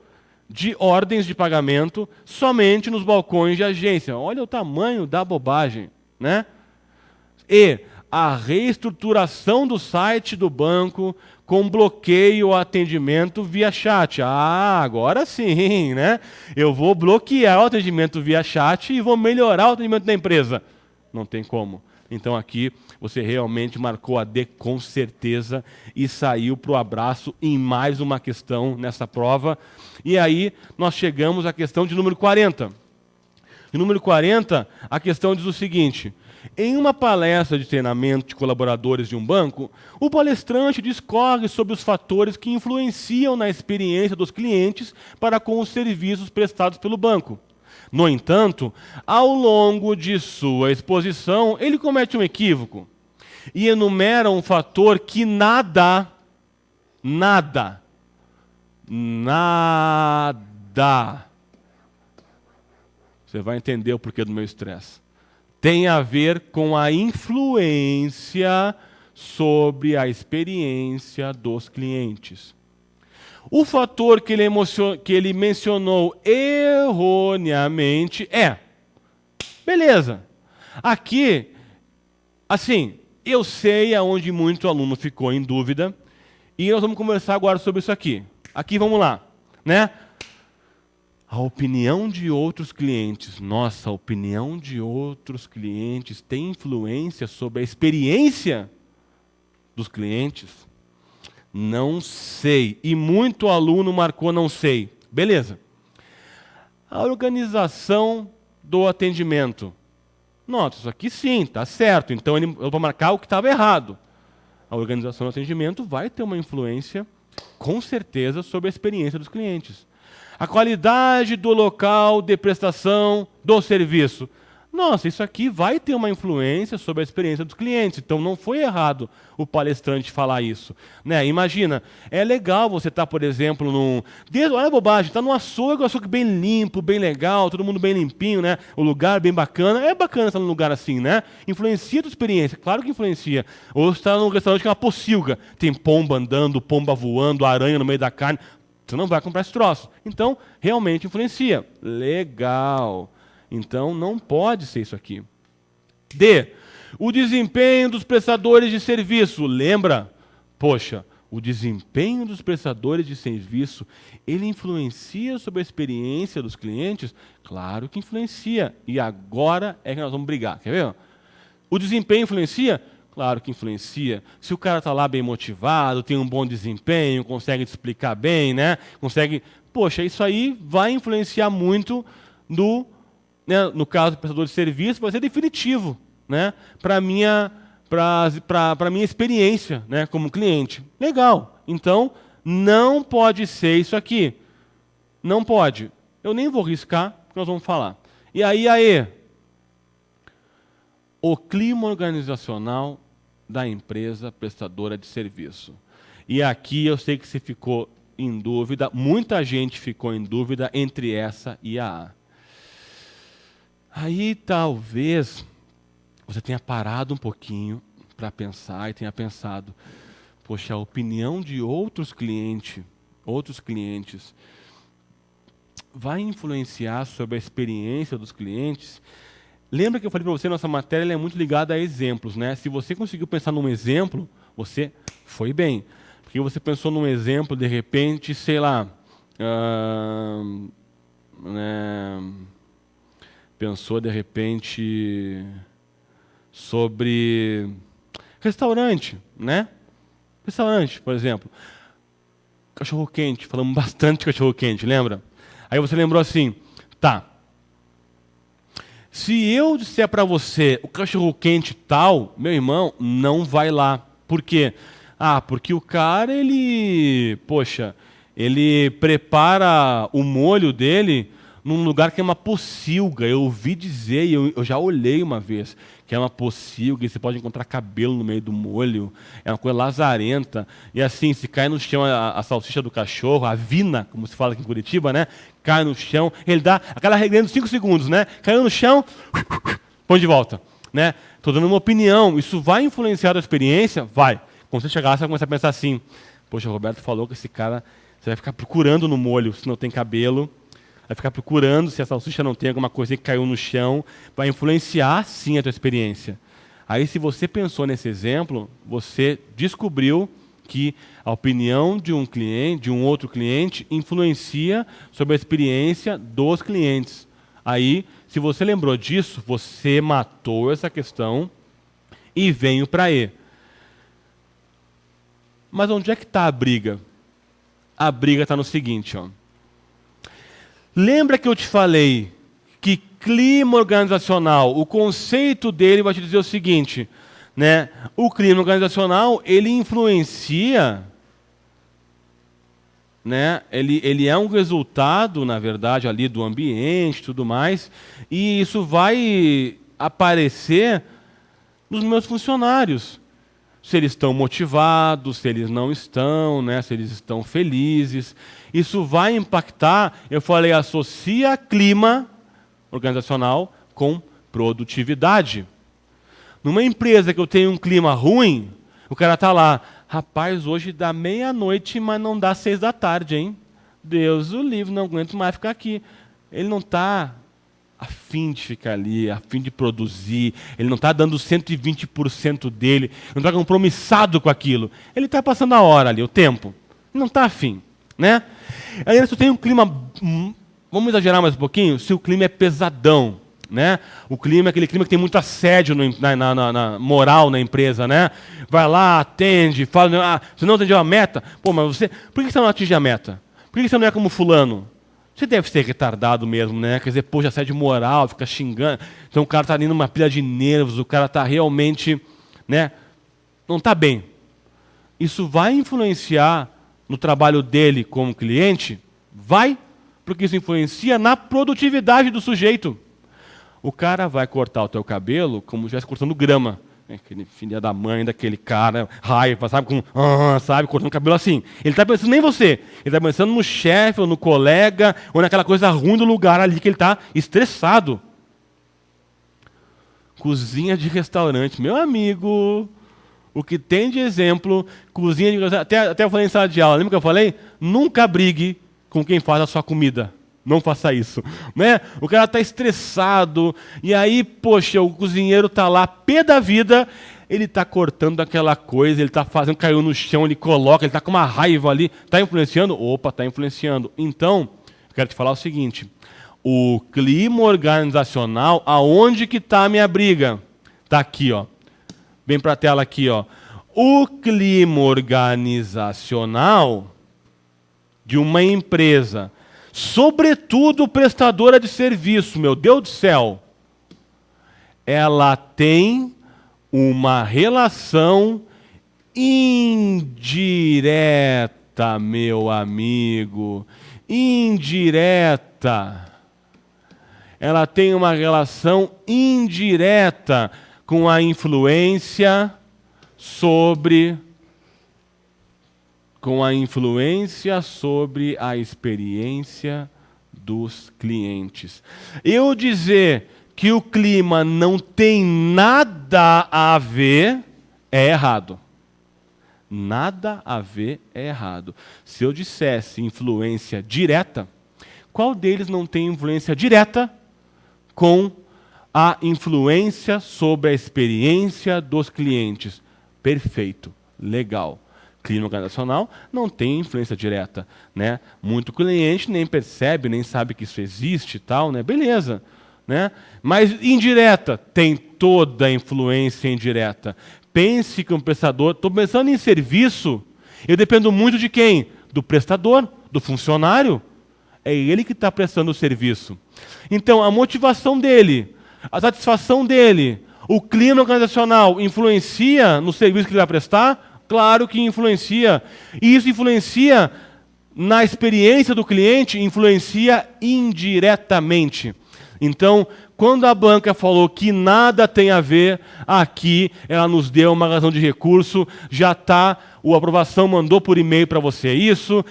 de ordens de pagamento somente nos balcões de agência. Olha o tamanho da bobagem, né? E a reestruturação do site do banco com bloqueio ao atendimento via chat. Ah, agora sim, né? Eu vou bloquear o atendimento via chat e vou melhorar o atendimento da empresa. Não tem como. Então aqui você realmente marcou a D com certeza e saiu para o abraço em mais uma questão nessa prova. E aí nós chegamos à questão de número 40. No número 40, a questão diz o seguinte: em uma palestra de treinamento de colaboradores de um banco, o palestrante discorre sobre os fatores que influenciam na experiência dos clientes para com os serviços prestados pelo banco. No entanto, ao longo de sua exposição, ele comete um equívoco e enumera um fator que nada, você vai entender o porquê do meu estresse, tem a ver com a influência sobre a experiência dos clientes. O fator que ele mencionou erroneamente é... Beleza. Aqui, assim, eu sei aonde muito aluno ficou em dúvida e nós vamos conversar agora sobre isso aqui. Aqui, vamos lá, né? A opinião de outros clientes. Nossa, a opinião de outros clientes tem influência sobre a experiência dos clientes? Não sei. E muito aluno marcou não sei. Beleza. A organização do atendimento. Nossa, isso aqui sim, está certo. Então eu vou marcar o que estava errado. A organização do atendimento vai ter uma influência, com certeza, sobre a experiência dos clientes. A qualidade do local de prestação do serviço. Nossa, isso aqui vai ter uma influência sobre a experiência dos clientes. Então não foi errado o palestrante falar isso, né? Imagina, é legal você estar, por exemplo, olha a bobagem, está num açougue bem limpo, bem legal, todo mundo bem limpinho, né? O lugar bem bacana. É bacana estar num lugar assim, né? Influencia a tua experiência, claro que influencia. Ou você está num restaurante que é uma pocilga, tem pomba andando, pomba voando, aranha no meio da carne. Você não vai comprar esse troço. Então, realmente influencia. Legal. Então, não pode ser isso aqui. D. O desempenho dos prestadores de serviço. Lembra? Poxa, o desempenho dos prestadores de serviço, ele influencia sobre a experiência dos clientes? Claro que influencia. E agora é que nós vamos brigar. Quer ver? O desempenho influencia? Claro que influencia. Se o cara está lá bem motivado, tem um bom desempenho, consegue te explicar bem, né? Poxa, isso aí vai influenciar muito no caso do prestador de serviço, vai ser definitivo, né? Para a minha experiência, né, como cliente. Legal. Então, não pode ser isso aqui. Não pode. Eu nem vou riscar, porque nós vamos falar. E aí, o clima organizacional da empresa prestadora de serviço. E aqui eu sei que você ficou em dúvida, muita gente ficou em dúvida entre essa e a A. Aí talvez você tenha parado um pouquinho para pensar e tenha pensado, poxa, a opinião de outros clientes vai influenciar sobre a experiência dos clientes? Lembra que eu falei para você, nossa matéria é muito ligada a exemplos, né? Se você conseguiu pensar num exemplo, você foi bem. Porque você pensou num exemplo, de repente, sei lá, pensou de repente sobre restaurante, né? Restaurante, por exemplo. Cachorro-quente, falamos bastante de cachorro-quente, lembra? Aí você lembrou assim, tá. Se eu disser para você o cachorro-quente tal, meu irmão, não vai lá. Por quê? Porque o cara, ele prepara o molho dele num lugar que é uma pocilga. Eu ouvi dizer, eu já olhei uma vez, que é uma pocilga, e você pode encontrar cabelo no meio do molho, é uma coisa lazarenta. E assim, se cai no chão a salsicha do cachorro, a vina, como se fala aqui em Curitiba, né? Cai no chão, ele dá aquela regrinha dos 5 segundos, né? Caiu no chão, põe de volta, né? Estou dando uma opinião, isso vai influenciar a experiência? Vai. Quando você chegar lá, você vai começar a pensar assim, poxa, o Roberto falou que esse cara Você vai ficar procurando no molho se não tem cabelo, vai ficar procurando se a salsicha não tem alguma coisa que caiu no chão, vai influenciar sim a tua experiência. Aí, se você pensou nesse exemplo, você descobriu que a opinião de um cliente, de um outro cliente, influencia sobre a experiência dos clientes. Aí, se você lembrou disso, você matou essa questão e veio para E. Mas onde é que está a briga? A briga está no seguinte, ó. Lembra que eu te falei que clima organizacional, o conceito dele vai te dizer o seguinte, né? O clima organizacional, ele influencia, né? Ele é um resultado, na verdade, ali do ambiente e tudo mais, e isso vai aparecer nos meus funcionários. Se eles estão motivados, se eles não estão, né? Se eles estão felizes. Isso vai impactar, eu falei, associa clima organizacional com produtividade. Numa empresa que eu tenho um clima ruim, o cara está lá, rapaz, hoje dá meia-noite, mas não dá 6 da tarde, hein? Deus o livre, não aguento mais ficar aqui. Ele não está a fim de ficar ali, a fim de produzir, ele não está dando 120% dele, não está compromissado com aquilo. Ele está passando a hora ali, o tempo. Não está afim, né? Aí, se eu tenho um clima, vamos exagerar mais um pouquinho, se o clima é pesadão, né? O clima é aquele clima que tem muito assédio na moral na empresa, né? Vai lá, atende, fala, você não atendeu a meta? Pô, mas você, por que você não atinge a meta? Por que você não é como fulano? Você deve ser retardado mesmo, né? Quer dizer, poxa, assédio moral, fica xingando. Então o cara está ali numa pilha de nervos, o cara está realmente, né? Não está bem. Isso vai influenciar no trabalho dele como cliente? Vai, porque isso influencia na produtividade do sujeito. O cara vai cortar o teu cabelo como se estivesse cortando grama. Aquele filho da mãe daquele cara, raiva, sabe? Sabe, cortando o cabelo assim. Ele está pensando nem em você. Ele está pensando no chefe, ou no colega, ou naquela coisa ruim do lugar ali que ele está estressado. Cozinha de restaurante. Meu amigo, o que tem de exemplo, cozinha de restaurante. Até eu falei em sala de aula, lembra que eu falei? Nunca brigue com quem faz a sua comida. Não faça isso, né? O cara está estressado, e aí, poxa, o cozinheiro está lá, pé da vida, ele está cortando aquela coisa, ele está fazendo, caiu no chão, ele coloca, ele está com uma raiva ali, está influenciando? Opa, está influenciando. Então, eu quero te falar o seguinte, o clima organizacional, aonde que está a minha briga? Está aqui, ó. Vem para a tela aqui, ó. O clima organizacional de uma empresa, sobretudo prestadora de serviço, meu Deus do céu, ela tem uma relação indireta, meu amigo, indireta. Ela tem uma relação indireta com a influência sobre a experiência dos clientes. Eu dizer que o clima não tem nada a ver é errado. Nada a ver é errado. Se eu dissesse influência direta, qual deles não tem influência direta com a influência sobre a experiência dos clientes? Perfeito, legal. Clima organizacional não tem influência direta, né? Muito cliente nem percebe, nem sabe que isso existe e tal, né? Beleza, né? Mas indireta, tem toda a influência indireta. Pense que um prestador, estou pensando em serviço, eu dependo muito de quem? Do prestador, do funcionário. É ele que está prestando o serviço. Então, a motivação dele, a satisfação dele, o clima organizacional influencia no serviço que ele vai prestar? Claro que influencia. E isso influencia na experiência do cliente, influencia indiretamente. Então, quando a banca falou que nada tem a ver, aqui ela nos deu uma razão de recurso, já está, a aprovação mandou por e-mail para você isso,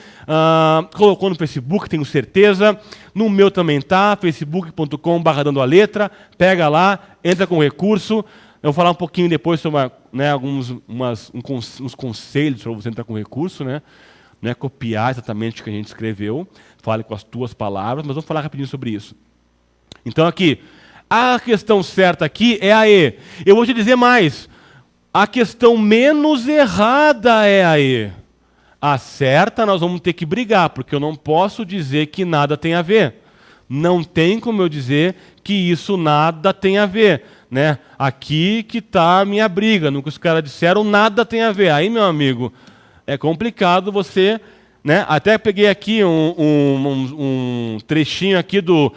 colocou no Facebook, tenho certeza, no meu também está, facebook.com/dando a letra, pega lá, entra com recurso. Eu vou falar um pouquinho depois sobre uns conselhos para você entrar com recurso, né? não é copiar exatamente o que a gente escreveu, fale com as tuas palavras, mas vamos falar rapidinho sobre isso. Então aqui, a questão certa aqui é a E. Eu vou te dizer mais, a questão menos errada é a E. A certa nós vamos ter que brigar, porque eu não posso dizer que nada tem a ver. Não tem como eu dizer que isso nada tem a ver. Né? Aqui que está a minha briga, no que os caras disseram, nada tem a ver. Aí, meu amigo, é complicado você... Né? Até peguei aqui um trechinho aqui do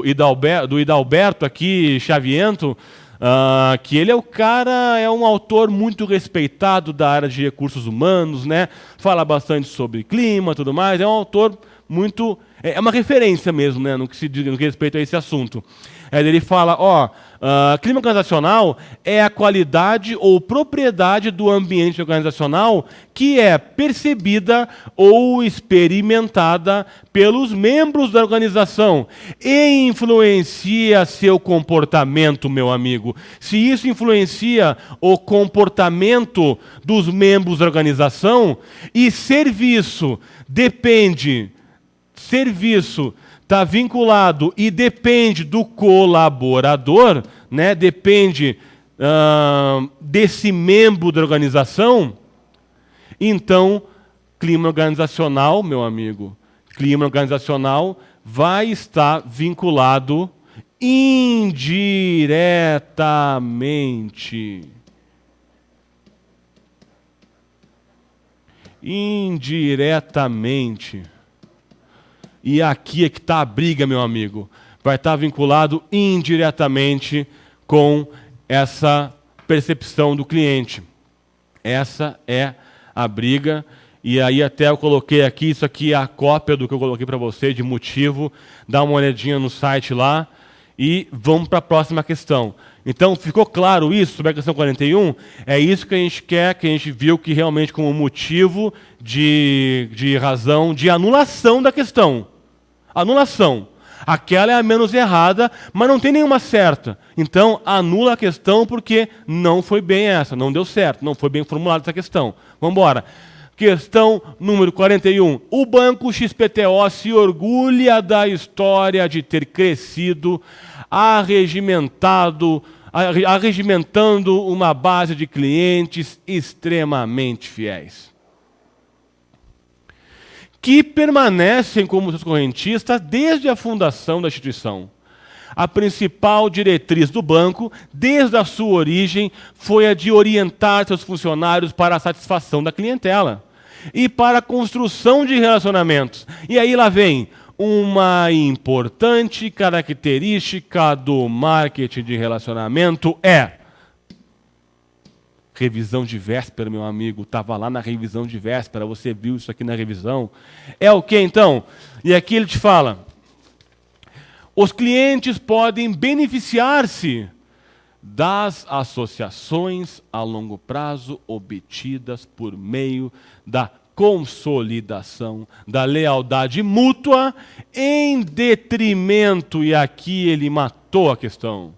Hidalberto aqui, Chaviento, que ele é o cara, é um autor muito respeitado da área de recursos humanos, né? Fala bastante sobre clima e tudo mais, é um autor muito... É uma referência mesmo, né, no que se diz, no que respeita a esse assunto. Ele fala, clima organizacional é a qualidade ou propriedade do ambiente organizacional que é percebida ou experimentada pelos membros da organização e influencia seu comportamento, meu amigo. Se isso influencia o comportamento dos membros da organização e serviço está vinculado e depende do colaborador, né? Depende desse membro da organização, então, clima organizacional, meu amigo, clima organizacional vai estar vinculado indiretamente. E aqui é que está a briga, meu amigo. Vai estar vinculado indiretamente com essa percepção do cliente. Essa é a briga. E aí até eu coloquei aqui, isso aqui é a cópia do que eu coloquei para você de motivo. Dá uma olhadinha no site lá e vamos para a próxima questão. Então, ficou claro isso sobre a questão 41? É isso que a gente quer, que a gente viu que realmente como motivo de razão de anulação da questão. Anulação. Aquela é a menos errada, mas não tem nenhuma certa. Então, anula a questão porque não foi bem essa, não deu certo, não foi bem formulada essa questão. Vamos embora. Questão número 41. O Banco XPTO se orgulha da história de ter crescido arregimentando uma base de clientes extremamente fiéis, que permanecem como seus correntistas desde a fundação da instituição. A principal diretriz do banco, desde a sua origem, foi a de orientar seus funcionários para a satisfação da clientela e para a construção de relacionamentos. E aí lá vem uma importante característica do marketing de relacionamento revisão de véspera, meu amigo, estava lá na revisão de véspera, você viu isso aqui na revisão. É o que então? E aqui ele te fala, os clientes podem beneficiar-se das associações a longo prazo obtidas por meio da consolidação da lealdade mútua em detrimento, e aqui ele matou a questão,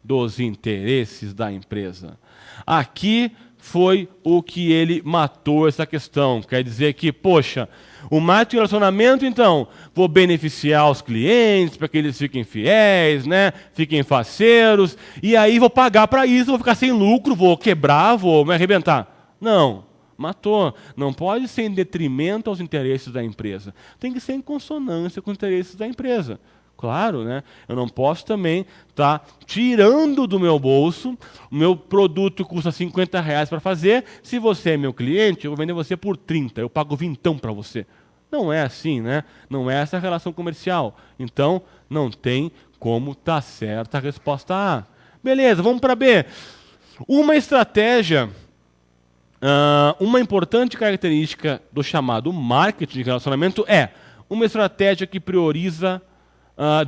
dos interesses da empresa. Aqui foi o que ele matou essa questão. Quer dizer que, poxa, o marketing de relacionamento, então, vou beneficiar os clientes para que eles fiquem fiéis, né? Fiquem faceiros, e aí vou pagar para isso, vou ficar sem lucro, vou quebrar, vou me arrebentar. Não, matou. Não pode ser em detrimento aos interesses da empresa. Tem que ser em consonância com os interesses da empresa. Claro, né? Eu não posso também estar tirando do meu bolso, o meu produto custa R$50 para fazer, se você é meu cliente, eu vou vender você por 30, eu pago vintão para você. Não é assim, né? Não é essa a relação comercial. Então, não tem como estar certa a resposta A. Beleza, vamos para B. Uma estratégia, uma importante característica do chamado marketing de relacionamento é uma estratégia que prioriza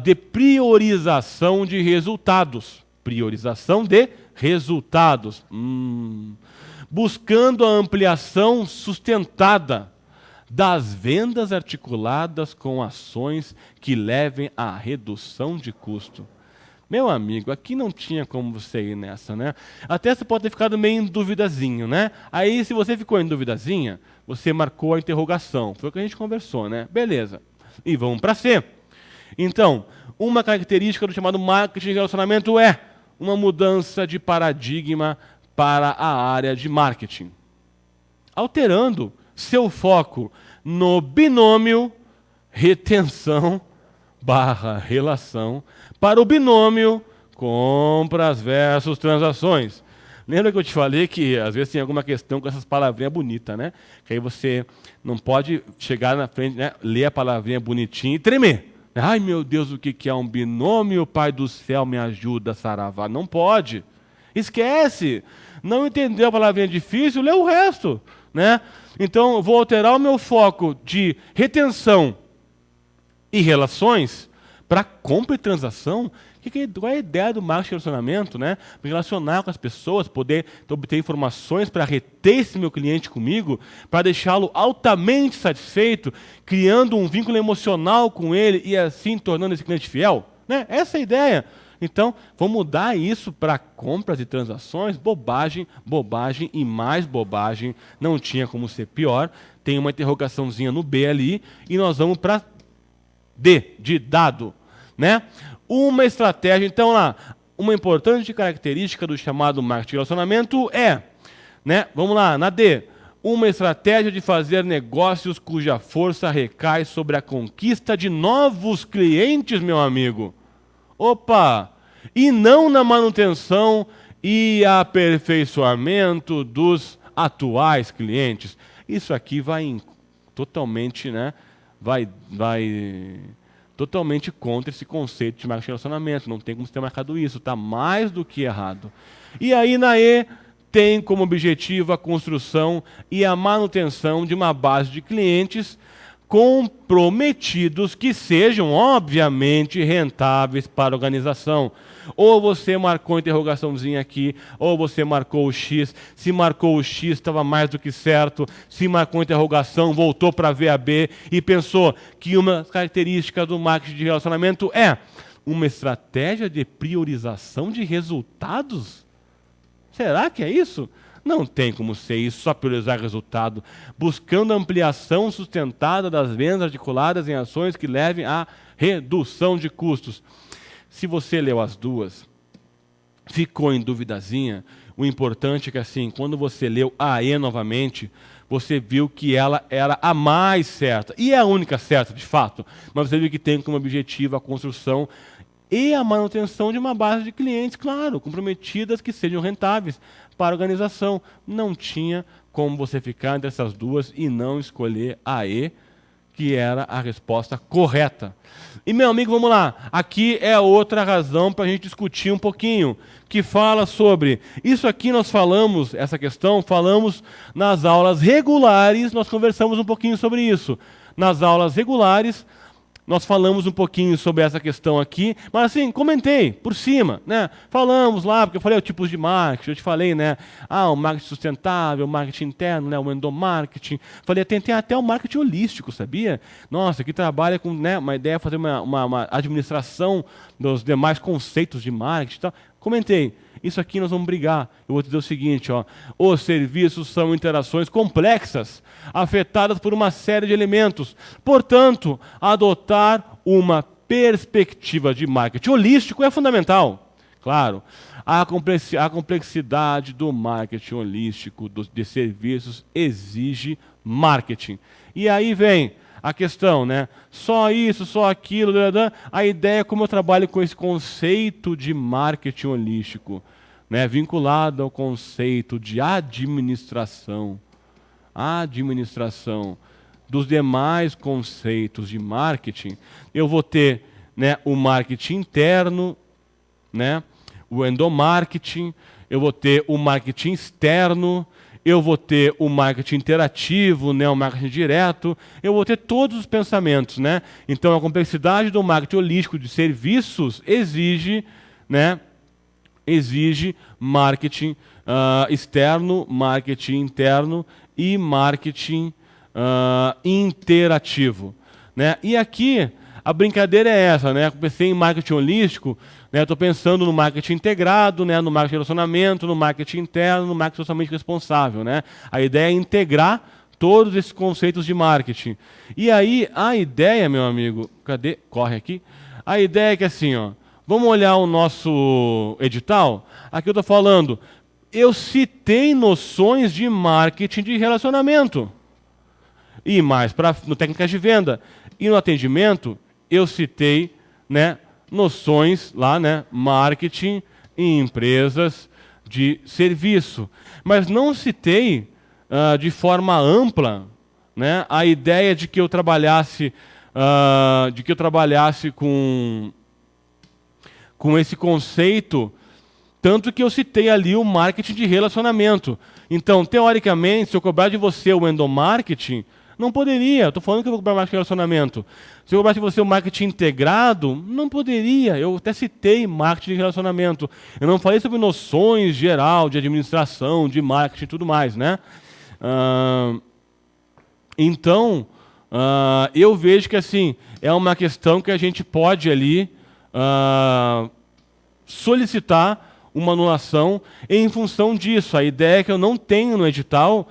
de priorização de resultados. Priorização de resultados. Buscando a ampliação sustentada das vendas articuladas com ações que levem à redução de custo. Meu amigo, aqui não tinha como você ir nessa, né? Até você pode ter ficado meio em duvidazinho, né? Aí, se você ficou em duvidazinha, você marcou a interrogação. Foi o que a gente conversou, né? Beleza. E vamos para C. Então, uma característica do chamado marketing de relacionamento é uma mudança de paradigma para a área de marketing, alterando seu foco no binômio retenção/relação para o binômio compras versus transações. Lembra que eu te falei que às vezes tem alguma questão com essas palavrinhas bonitas, né? Que aí você não pode chegar na frente, né, ler a palavrinha bonitinha e tremer. Ai, meu Deus, o que é um binômio? Pai do céu, me ajuda, saravá. Não pode. Esquece. Não entendeu a palavrinha difícil, lê o resto, né? Então, eu vou alterar o meu foco de retenção e relações para compra e transação. Qual é a ideia do marketing de relacionamento, né? Me relacionar com as pessoas, poder obter informações para reter esse meu cliente comigo, para deixá-lo altamente satisfeito, criando um vínculo emocional com ele e assim tornando esse cliente fiel, né? Essa é a ideia. Então, vou mudar isso para compras e transações. Bobagem, bobagem e mais bobagem. Não tinha como ser pior. Tem uma interrogaçãozinha no B ali e nós vamos para D, de dado, né? Uma estratégia, então lá, uma importante característica do chamado marketing de relacionamento é, né? Vamos lá, na D, uma estratégia de fazer negócios cuja força recai sobre a conquista de novos clientes, meu amigo. Opa! E não na manutenção e aperfeiçoamento dos atuais clientes. Isso aqui vai totalmente, né? Vai totalmente contra esse conceito de marketing de relacionamento. Não tem como ter marcado isso. Está mais do que errado. E aí na E tem como objetivo a construção e a manutenção de uma base de clientes comprometidos que sejam, obviamente, rentáveis para a organização. Ou você marcou a interrogaçãozinha aqui, ou você marcou o X. Se marcou o X, estava mais do que certo. Se marcou a interrogação, voltou para ver a B e pensou que uma característica do marketing de relacionamento é uma estratégia de priorização de resultados? Será que é isso? Não tem como ser isso, só priorizar resultado, buscando ampliação sustentada das vendas articuladas em ações que levem à redução de custos. Se você leu as duas, ficou em duvidazinha, o importante é que assim, quando você leu a E novamente, você viu que ela era a mais certa, e é a única certa de fato, mas você viu que tem como objetivo a construção e a manutenção de uma base de clientes, claro, comprometidas que sejam rentáveis para a organização. Não tinha como você ficar entre essas duas e não escolher a E, que era a resposta correta. E, meu amigo, vamos lá. Aqui é outra razão para a gente discutir um pouquinho, que fala sobre... Isso aqui nós falamos, essa questão, falamos nas aulas regulares, nós conversamos um pouquinho sobre isso. Nas aulas regulares, nós falamos um pouquinho sobre essa questão aqui, mas assim, comentei por cima, né? Falamos lá, porque eu falei os tipos de marketing, eu te falei, né? O marketing sustentável, o marketing interno, né? O endomarketing. Falei, tem até o marketing holístico, sabia? Nossa, que trabalha com, né, uma ideia de fazer uma administração dos demais conceitos de marketing e tal. Comentei. Isso aqui nós vamos brigar. Eu vou te dizer o seguinte, ó. Os serviços são interações complexas, afetadas por uma série de elementos. Portanto, adotar uma perspectiva de marketing holístico é fundamental. Claro, a complexidade do marketing holístico de serviços exige marketing. E aí vem a questão, né? Só isso, só aquilo, a ideia é como eu trabalho com esse conceito de marketing holístico, né? Vinculado ao conceito de administração dos demais conceitos de marketing. Eu vou ter, né, o marketing interno, né? O endomarketing, eu vou ter o marketing externo, eu vou ter o marketing interativo, né, o marketing direto, eu vou ter todos os pensamentos, né? Então, a complexidade do marketing holístico de serviços exige, né, marketing externo, marketing interno e marketing interativo, né? E aqui a brincadeira é essa, né? Eu pensei em marketing holístico, né? Estou pensando no marketing integrado, né? No marketing de relacionamento, no marketing interno, no marketing socialmente responsável, né? A ideia é integrar todos esses conceitos de marketing. E aí, a ideia, meu amigo, cadê? Corre aqui. A ideia é que assim, ó, vamos olhar o nosso edital? Aqui eu estou falando, eu citei noções de marketing de relacionamento. E mais, no técnicas de venda e no atendimento, eu citei, né, noções lá, né, marketing em empresas de serviço. Mas não citei de forma ampla, né, a ideia de que eu trabalhasse, com esse conceito, tanto que eu citei ali o marketing de relacionamento. Então, teoricamente, se eu cobrar de você o endomarketing, não poderia. Estou falando que eu vou cobrar marketing de relacionamento. Se eu cobrar de você o marketing integrado, não poderia. Eu até citei marketing de relacionamento. Eu não falei sobre noções geral de administração, de marketing e tudo mais, né? Então, eu vejo que assim é uma questão que a gente pode ali solicitar uma anulação em função disso. A ideia é que eu não tenho no edital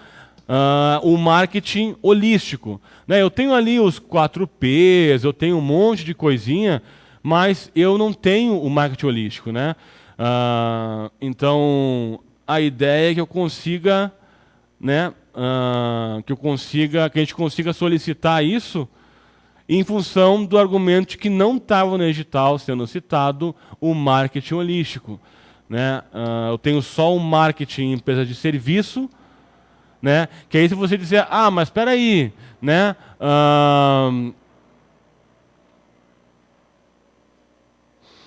o marketing holístico, né? Eu tenho ali os 4Ps, eu tenho um monte de coisinha, mas eu não tenho o marketing holístico, né? Então, a ideia é que eu consiga, né, que a gente consiga solicitar isso em função do argumento de que não estava no edital sendo citado o marketing holístico, né? Eu tenho só o marketing em empresa de serviço, né? Que aí se você dizer, mas espera aí, né?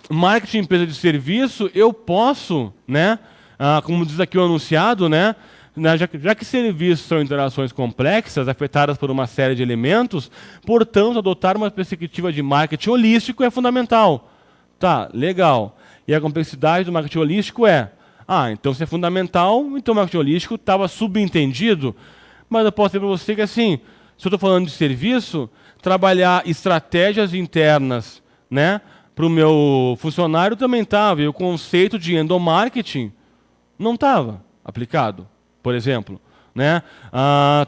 Marketing em empresa de serviço, eu posso, né? Como diz aqui o anunciado, né? Já que serviços são interações complexas, afetadas por uma série de elementos, portanto, adotar uma perspectiva de marketing holístico é fundamental. Tá, legal. E a complexidade do marketing holístico é, então se é fundamental, então o marketing holístico estava subentendido. Mas eu posso dizer para você que, assim, se eu estou falando de serviço, trabalhar estratégias internas, né, para o meu funcionário também estava. E o conceito de endomarketing não estava aplicado, por exemplo, né?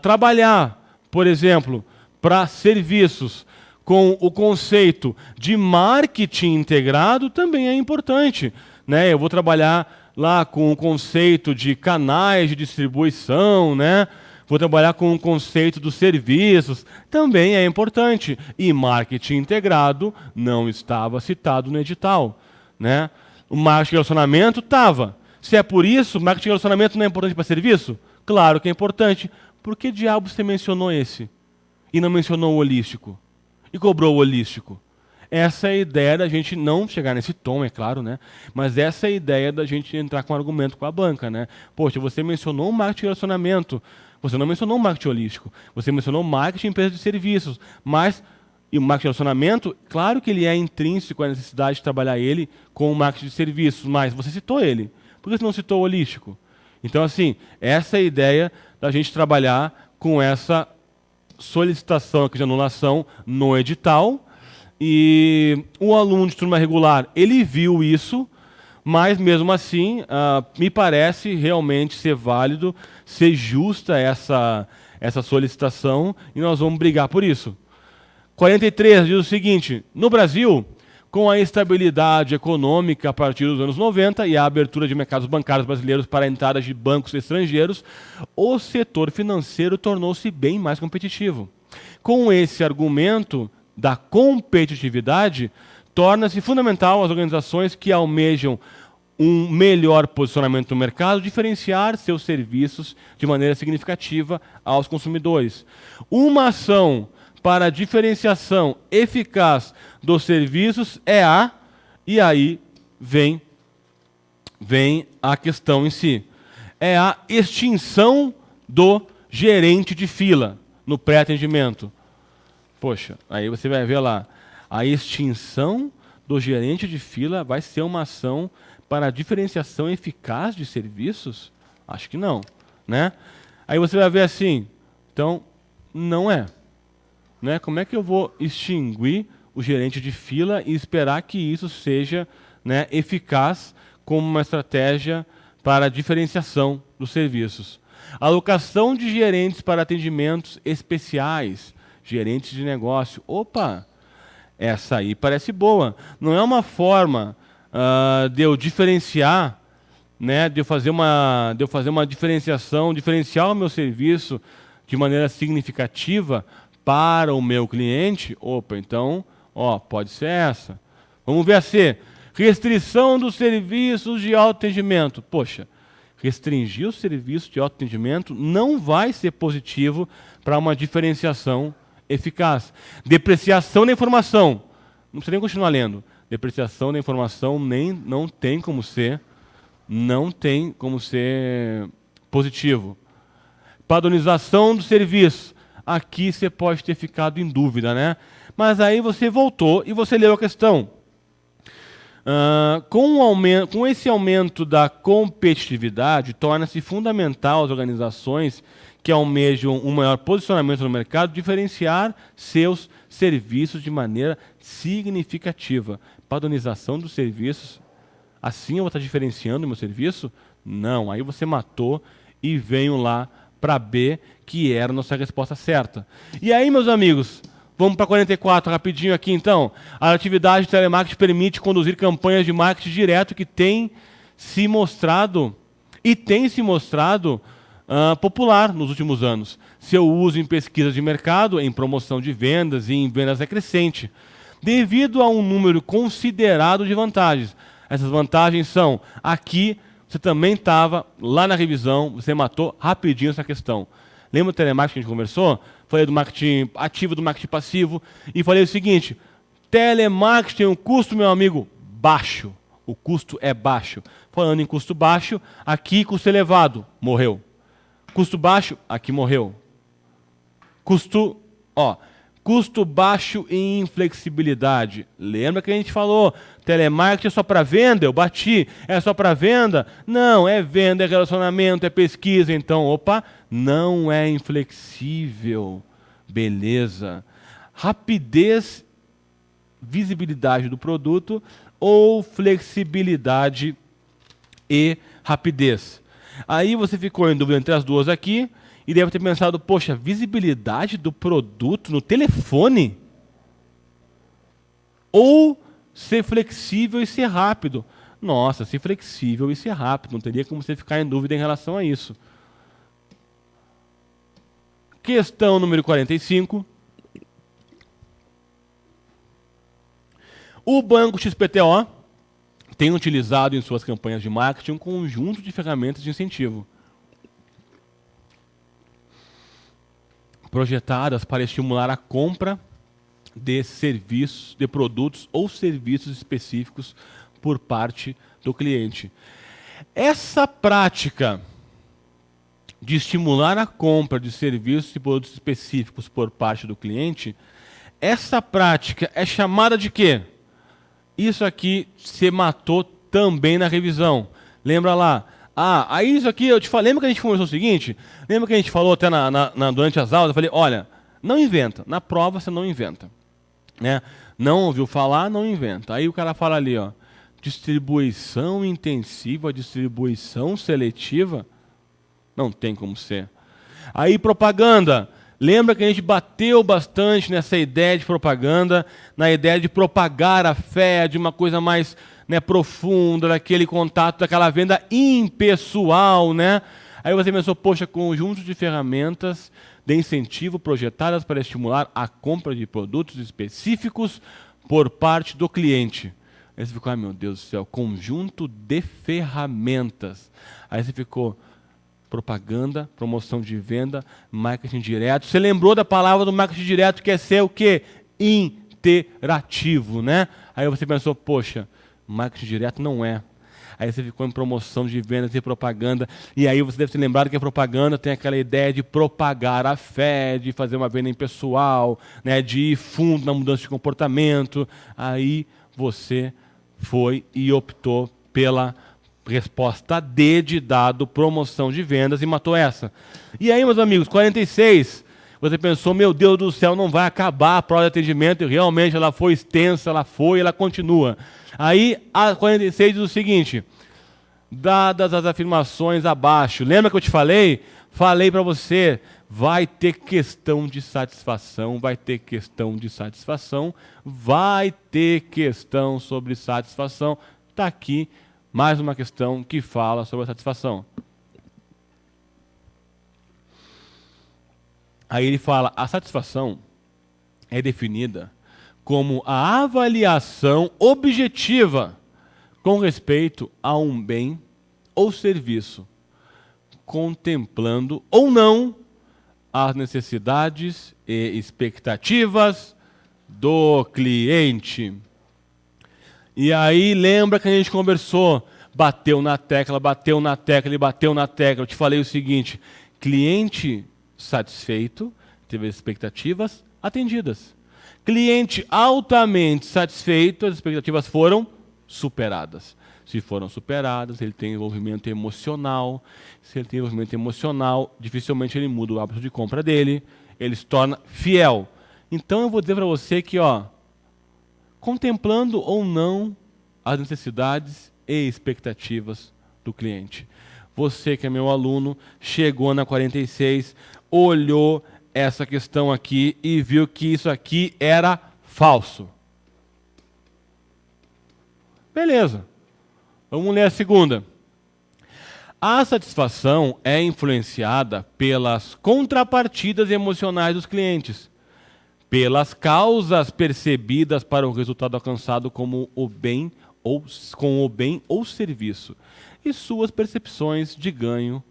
Trabalhar, por exemplo, para serviços com o conceito de marketing integrado também é importante, né? Eu vou trabalhar lá com o conceito de canais de distribuição, né? Vou trabalhar com o conceito dos serviços, também é importante. E marketing integrado não estava citado no edital, né? O marketing de relacionamento estava. Se é por isso, marketing de relacionamento não é importante para serviço? Claro que é importante. Por que diabo você mencionou esse? E não mencionou o holístico? E cobrou o holístico? Essa é a ideia da gente não chegar nesse tom, é claro, né? Mas essa é a ideia da gente entrar com argumento com a banca, né? Poxa, você mencionou o marketing de relacionamento, você não mencionou o marketing holístico, você mencionou o marketing em empresa de serviços, mas e o marketing de relacionamento, claro que ele é intrínseco à necessidade de trabalhar ele com o marketing de serviços, mas você citou ele. Por que você não citou o holístico? Então, assim, essa é a ideia da gente trabalhar com essa solicitação aqui de anulação no edital. E o aluno de turma regular, ele viu isso, mas mesmo assim, me parece realmente ser válido, ser justa essa solicitação, e nós vamos brigar por isso. 43 diz o seguinte: no Brasil, com a estabilidade econômica a partir dos anos 90 e a abertura de mercados bancários brasileiros para a entrada de bancos estrangeiros, o setor financeiro tornou-se bem mais competitivo. Com esse argumento da competitividade, torna-se fundamental as organizações que almejam um melhor posicionamento no mercado, diferenciar seus serviços de maneira significativa aos consumidores. Uma ação para a diferenciação eficaz dos serviços e aí vem a questão em si, é a extinção do gerente de fila no pré-atendimento. Poxa, aí você vai ver lá, a extinção do gerente de fila vai ser uma ação para a diferenciação eficaz de serviços? Acho que não, né? Aí você vai ver assim, então, não é. Né? Como é que eu vou extinguir o gerente de fila e esperar que isso seja, né, eficaz como uma estratégia para a diferenciação dos serviços. Alocação de gerentes para atendimentos especiais, gerentes de negócio. Opa, essa aí parece boa. Não é uma forma de eu diferenciar, né, de eu fazer uma diferenciação, diferenciar o meu serviço de maneira significativa para o meu cliente. Opa, então, ó, pode ser essa. Vamos ver a C. Restrição dos serviços de autoatendimento. Poxa, restringir o serviço de autoatendimento não vai ser positivo para uma diferenciação eficaz. Depreciação da informação. Não precisa nem continuar lendo. Depreciação da informação não tem como ser positivo. Padronização do serviço. Aqui você pode ter ficado em dúvida, né? Mas aí você voltou e você leu a questão. Com esse aumento da competitividade, torna-se fundamental as organizações que almejam um maior posicionamento no mercado diferenciar seus serviços de maneira significativa. Padronização dos serviços. Assim eu vou estar diferenciando o meu serviço? Não. Aí você matou e venho lá para B, que era a nossa resposta certa. E aí, meus amigos, vamos para 44, rapidinho aqui então. A atividade de telemarketing permite conduzir campanhas de marketing direto que tem se mostrado popular nos últimos anos. Seu uso em pesquisas de mercado, em promoção de vendas e em vendas é crescente, devido a um número considerado de vantagens. Essas vantagens são, aqui, você também estava lá na revisão, você matou rapidinho essa questão. Lembra do telemarketing que a gente conversou? Falei do marketing ativo, do marketing passivo, e falei o seguinte, telemarketing tem um custo, meu amigo, baixo. O custo é baixo. Falando em custo baixo, aqui custo elevado, morreu. Custo baixo, aqui morreu. Custo baixo e inflexibilidade. Lembra que a gente falou, telemarketing é só para venda? Eu bati. É só para venda? Não, é venda, é relacionamento, é pesquisa. Então, opa, não é inflexível. Beleza. Rapidez, visibilidade do produto ou flexibilidade e rapidez. Aí você ficou em dúvida entre as duas aqui e deve ter pensado, poxa, visibilidade do produto no telefone? Ou ser flexível e ser rápido? Nossa, ser flexível e ser rápido, não teria como você ficar em dúvida em relação a isso. Questão número 45. O Banco XPTO tem utilizado em suas campanhas de marketing um conjunto de ferramentas de incentivo projetadas para estimular a compra de serviços, de produtos ou serviços específicos por parte do cliente. Essa prática de estimular a compra de serviços e produtos específicos por parte do cliente, essa prática é chamada de quê? Isso aqui se matou também na revisão. Lembra lá? Aí isso aqui, eu te falei, lembra que a gente conversou o seguinte? Lembra que a gente falou até durante as aulas? Eu falei, olha, não inventa. Na prova você não inventa. Né? Não ouviu falar, não inventa. Aí o cara fala ali, ó, distribuição intensiva, distribuição seletiva, não tem como ser. Aí propaganda. Lembra que a gente bateu bastante nessa ideia de propaganda, na ideia de propagar a fé, de uma coisa mais, né, profunda, daquele contato, daquela venda impessoal, né? Aí você pensou, poxa, conjunto de ferramentas de incentivo projetadas para estimular a compra de produtos específicos por parte do cliente. Aí você ficou, ai meu Deus do céu, conjunto de ferramentas. Aí você ficou, propaganda, promoção de venda, marketing direto. Você lembrou da palavra do marketing direto, que é ser o quê? Interativo, né? Aí você pensou, poxa, marketing direto não é. Aí você ficou em promoção de vendas e propaganda, e aí você deve ter lembrado que a propaganda tem aquela ideia de propagar a fé, de fazer uma venda impessoal, né, de ir fundo na mudança de comportamento. Aí você foi e optou pela resposta D de dado, promoção de vendas, e matou essa. E aí, meus amigos, 46. Você pensou, meu Deus do céu, não vai acabar a prova de atendimento, e realmente ela foi extensa, ela continua. Aí a 46 diz o seguinte: dadas as afirmações abaixo, lembra que eu te falei? Falei para você, vai ter questão de satisfação, vai ter questão de satisfação, vai ter questão sobre satisfação. Está aqui mais uma questão que fala sobre a satisfação. Aí ele fala, a satisfação é definida como a avaliação objetiva com respeito a um bem ou serviço, contemplando ou não as necessidades e expectativas do cliente. E aí lembra que a gente conversou, bateu na tecla e bateu na tecla. Eu te falei o seguinte, cliente satisfeito, teve as expectativas atendidas. Cliente altamente satisfeito, as expectativas foram superadas. Se foram superadas, ele tem envolvimento emocional. Se ele tem envolvimento emocional, dificilmente ele muda o hábito de compra dele, ele se torna fiel. Então eu vou dizer para você que, contemplando ou não as necessidades e expectativas do cliente. Você que é meu aluno, chegou na 46, olhou essa questão aqui e viu que isso aqui era falso. Beleza. Vamos ler a segunda. A satisfação é influenciada pelas contrapartidas emocionais dos clientes, pelas causas percebidas para o resultado alcançado com o bem ou serviço, e suas percepções de ganho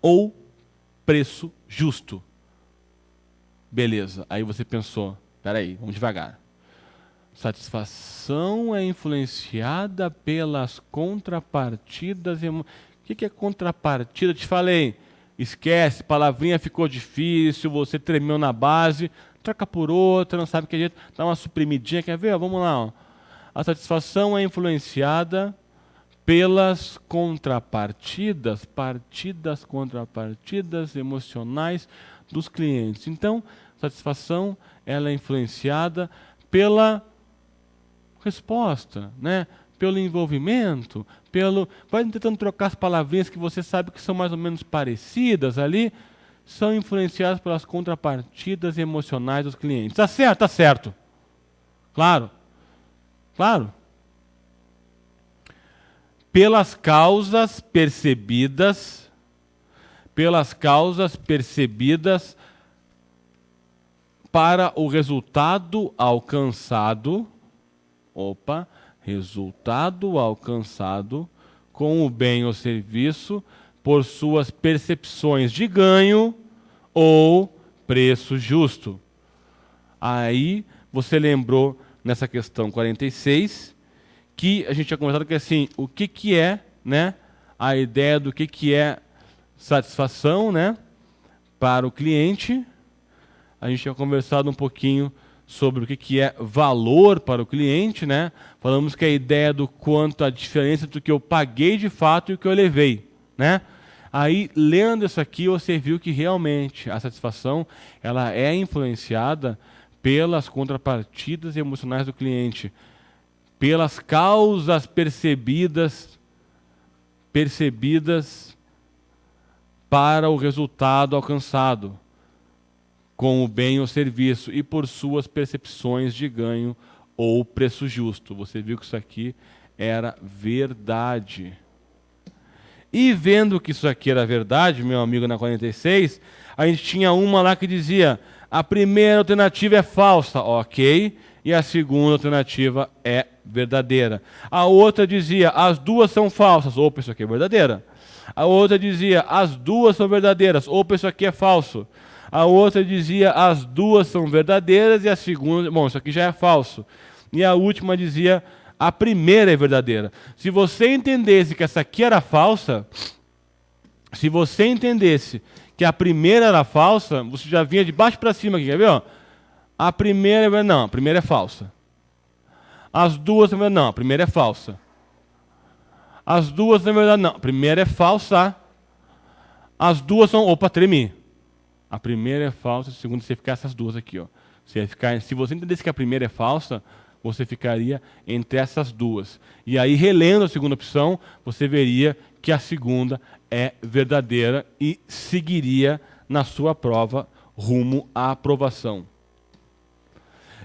ou preço justo. Beleza, aí você pensou, peraí, vamos devagar. Satisfação é influenciada pelas contrapartidas. O que é contrapartida? Te falei, esquece, palavrinha ficou difícil, você tremeu na base, troca por outra, não sabe que jeito, dá uma suprimidinha, quer ver? Vamos lá. A satisfação é influenciada pelas contrapartidas, contrapartidas emocionais dos clientes. Então, satisfação ela é influenciada pela resposta, né? Pelo envolvimento, vai tentando trocar as palavrinhas que você sabe que são mais ou menos parecidas ali, são influenciadas pelas contrapartidas emocionais dos clientes. Tá certo? Tá certo. Claro. Claro. Pelas causas percebidas para o resultado alcançado, resultado alcançado com o bem ou serviço por suas percepções de ganho ou preço justo. Aí você lembrou nessa questão 46 que a gente tinha conversado que assim, o que é, né, a ideia do que é satisfação, né, para o cliente. A gente tinha conversado um pouquinho sobre o que é valor para o cliente, né? Falamos que a ideia do quanto a diferença do que eu paguei de fato e o que eu levei, né? Aí, lendo isso aqui, você viu que realmente a satisfação ela é influenciada pelas contrapartidas emocionais do cliente, pelas causas percebidas para o resultado alcançado com o bem ou serviço e por suas percepções de ganho ou preço justo. Você viu que isso aqui era verdade. E vendo que isso aqui era verdade, meu amigo, na 46, a gente tinha uma lá que dizia, a primeira alternativa é falsa, ok, e a segunda alternativa é verdadeira. A outra dizia, as duas são falsas, opa, isso aqui é verdadeira. A outra dizia, as duas são verdadeiras, opa, isso aqui é falso. A outra dizia, as duas são verdadeiras, e a segunda, bom, isso aqui já é falso. E a última dizia, a primeira é verdadeira. Se você entendesse que essa aqui era falsa, se você entendesse que a primeira era falsa, você já vinha de baixo para cima aqui, quer ver? Ó? A primeira, não, a primeira é falsa. As duas, não, a primeira é falsa. As duas, na verdade, não, a primeira é falsa. As duas são, opa, tremi. A primeira é falsa, a segunda você ficar essas duas aqui, ó. Você ia ficar, se você entendesse que a primeira é falsa, você ficaria entre essas duas. E aí, relendo a segunda opção, você veria que a segunda é verdadeira e seguiria na sua prova rumo à aprovação.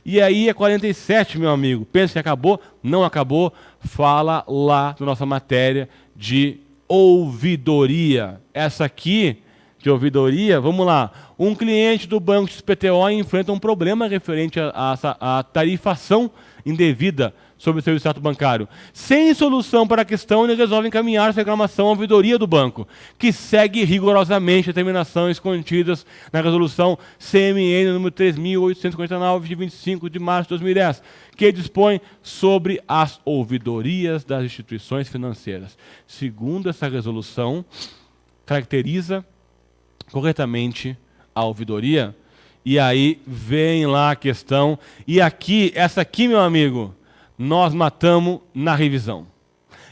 E aí é 47, meu amigo. Pensa que acabou? Não acabou. Fala lá na nossa matéria de ouvidoria. Essa aqui, de ouvidoria, vamos lá. Um cliente do Banco XPTO enfrenta um problema referente à tarifação indevida sobre o seu extrato bancário. Sem solução para a questão, ele resolve encaminhar sua reclamação à ouvidoria do banco, que segue rigorosamente as determinações contidas na resolução CMN número 3.849, de 25 de março de 2010, que dispõe sobre as ouvidorias das instituições financeiras. Segundo essa resolução, caracteriza corretamente a ouvidoria, e aí vem lá a questão, e aqui, essa aqui, meu amigo, nós matamos na revisão.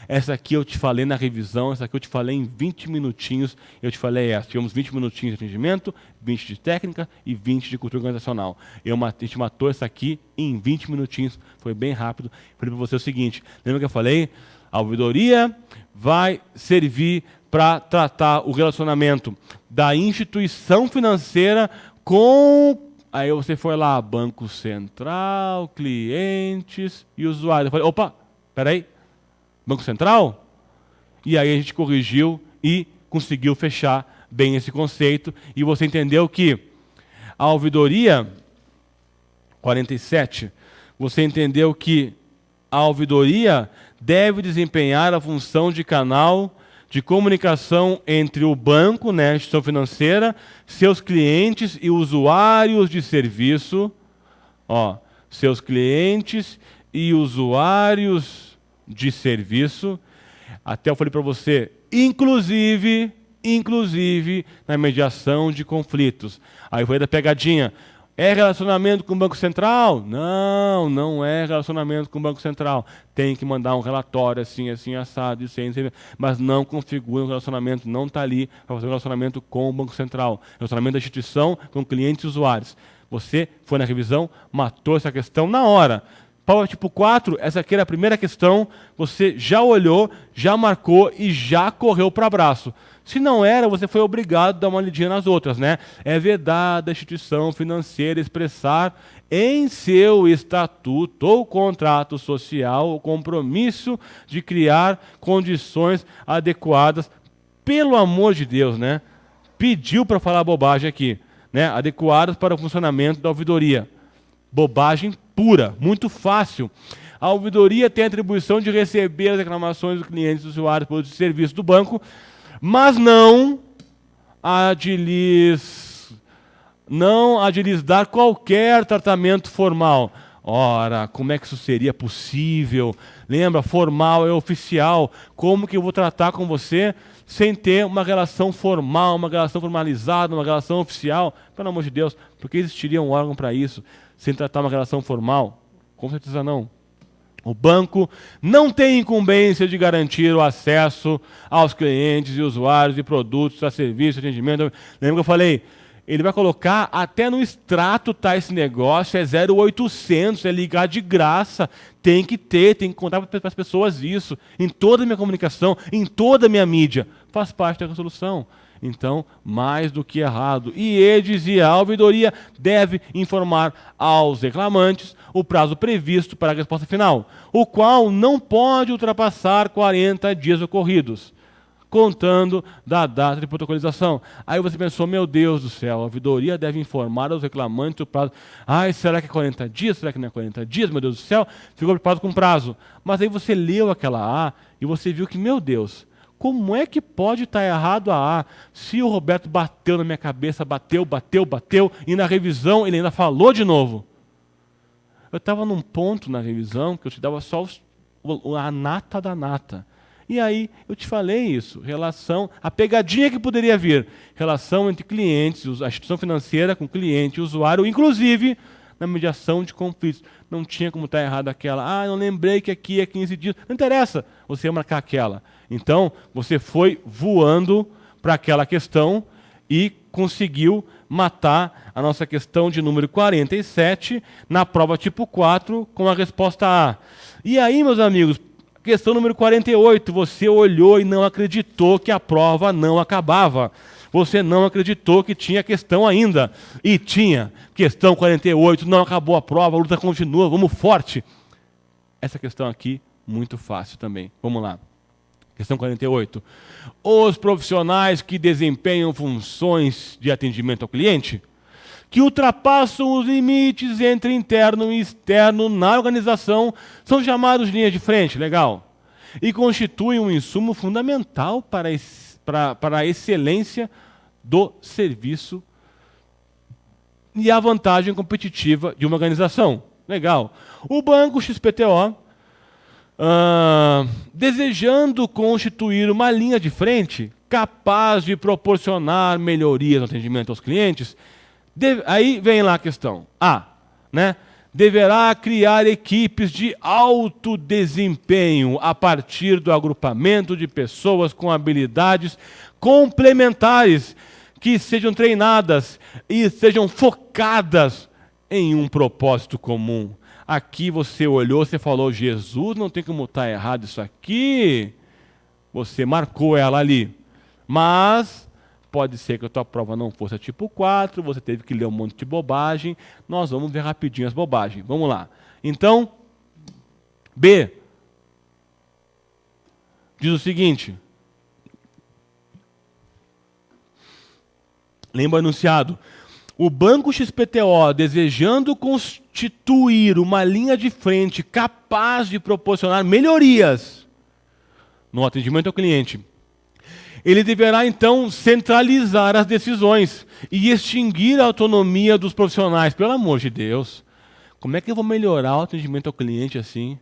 Essa aqui eu te falei na revisão, essa aqui eu te falei em 20 minutinhos, eu te falei essa. Tivemos 20 minutinhos de atendimento, 20 de técnica e 20 de cultura organizacional. A gente matou essa aqui em 20 minutinhos, foi bem rápido. Falei para você o seguinte, lembra que eu falei? A ouvidoria vai servir para tratar o relacionamento da instituição financeira com... Aí você foi lá, Banco Central, clientes e usuários. Eu falei, opa, peraí, Banco Central? E aí a gente corrigiu e conseguiu fechar bem esse conceito. E você entendeu que a ouvidoria, 47, você entendeu que a ouvidoria deve desempenhar a função de canal de comunicação entre o banco, né, a instituição financeira, seus clientes e usuários de serviço. Ó, seus clientes e usuários de serviço. Até eu falei para você, inclusive na mediação de conflitos. Aí eu falei da pegadinha. É relacionamento com o Banco Central? Não, não é relacionamento com o Banco Central. Tem que mandar um relatório assim, assim, assado, isso aí, mas não configura um relacionamento, não está ali para fazer um relacionamento com o Banco Central. Relacionamento da instituição com clientes e usuários. Você foi na revisão, matou essa questão na hora. Prova tipo 4, essa aqui era a primeira questão, você já olhou, já marcou e já correu para abraço. Se não era, você foi obrigado a dar uma lidinha nas outras, né? É vedada a instituição financeira expressar em seu estatuto ou contrato social o compromisso de criar condições adequadas, pelo amor de Deus, né? Pediu para falar bobagem aqui, né? Adequadas para o funcionamento da ouvidoria. Bobagem pura, muito fácil. A ouvidoria tem a atribuição de receber as reclamações dos clientes e usuários por serviço do banco, mas não a de lhes dar qualquer tratamento formal. Ora, como é que isso seria possível? Lembra, formal é oficial. Como que eu vou tratar com você sem ter uma relação formal, uma relação formalizada, uma relação oficial? Pelo amor de Deus, por que existiria um órgão para isso, sem tratar uma relação formal? Com certeza não. O banco não tem incumbência de garantir o acesso aos clientes e usuários de produtos, a serviços, atendimento. Lembra que eu falei? Ele vai colocar, até no extrato tá esse negócio, é 0800, é ligar de graça. Tem que contar para as pessoas isso. Em toda a minha comunicação, em toda a minha mídia. Faz parte da resolução. Então, mais do que errado. E ele dizia, a ouvidoria deve informar aos reclamantes o prazo previsto para a resposta final, o qual não pode ultrapassar 40 dias ocorridos, contando da data de protocolização. Aí você pensou, meu Deus do céu, a ouvidoria deve informar aos reclamantes o prazo. Ai, será que é 40 dias? Será que não é 40 dias? Meu Deus do céu, ficou preocupado com prazo. Mas aí você leu aquela A e você viu que, meu Deus, como é que pode estar errado a A se o Roberto bateu na minha cabeça, bateu, e na revisão ele ainda falou de novo? Eu estava num ponto na revisão que eu te dava só a nata da nata. E aí eu te falei isso, a pegadinha que poderia vir, relação entre clientes, a instituição financeira com cliente e usuário, inclusive na mediação de conflitos. Não tinha como estar errado aquela, não lembrei que aqui é 15 dias. Não interessa, você ia marcar aquela. Então, você foi voando para aquela questão e conseguiu matar a nossa questão de número 47 na prova tipo 4 com a resposta A. E aí, meus amigos, questão número 48, você olhou e não acreditou que a prova não acabava. Você não acreditou que tinha questão ainda. E tinha. Questão 48, não acabou a prova, a luta continua, vamos forte. Essa questão aqui, muito fácil também. Vamos lá. Questão 48. Os profissionais que desempenham funções de atendimento ao cliente, que ultrapassam os limites entre interno e externo na organização, são chamados de linha de frente, legal, e constituem um insumo fundamental para a excelência do serviço e a vantagem competitiva de uma organização. Legal. O banco XPTO, desejando constituir uma linha de frente capaz de proporcionar melhorias no atendimento aos clientes, aí vem lá a questão. Né? Deverá criar equipes de alto desempenho a partir do agrupamento de pessoas com habilidades complementares que sejam treinadas e sejam focadas em um propósito comum. Aqui você olhou, você falou, Jesus, não tem como estar errado isso aqui. Você marcou ela ali. Mas pode ser que a tua prova não fosse a tipo 4, você teve que ler um monte de bobagem. Nós vamos ver rapidinho as bobagens. Vamos lá. Então, B diz o seguinte. Lembra o enunciado. O banco XPTO, desejando constituir uma linha de frente capaz de proporcionar melhorias no atendimento ao cliente, ele deverá, então, centralizar as decisões e extinguir a autonomia dos profissionais. Pelo amor de Deus, como é que eu vou melhorar o atendimento ao cliente assim?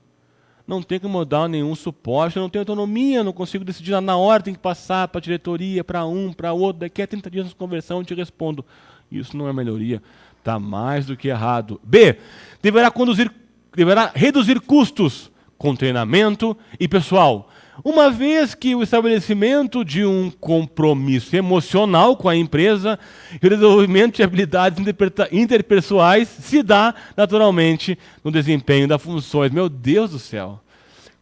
Não tem como dar nenhum suporte, eu não tenho autonomia, não consigo decidir na hora, tem que passar para a diretoria, para um, para outro, daqui a 30 dias de conversão eu te respondo. Isso não é melhoria, está mais do que errado. B, deverá reduzir custos com treinamento e pessoal, uma vez que o estabelecimento de um compromisso emocional com a empresa e o desenvolvimento de habilidades interpessoais se dá naturalmente no desempenho das funções. Meu Deus do céu!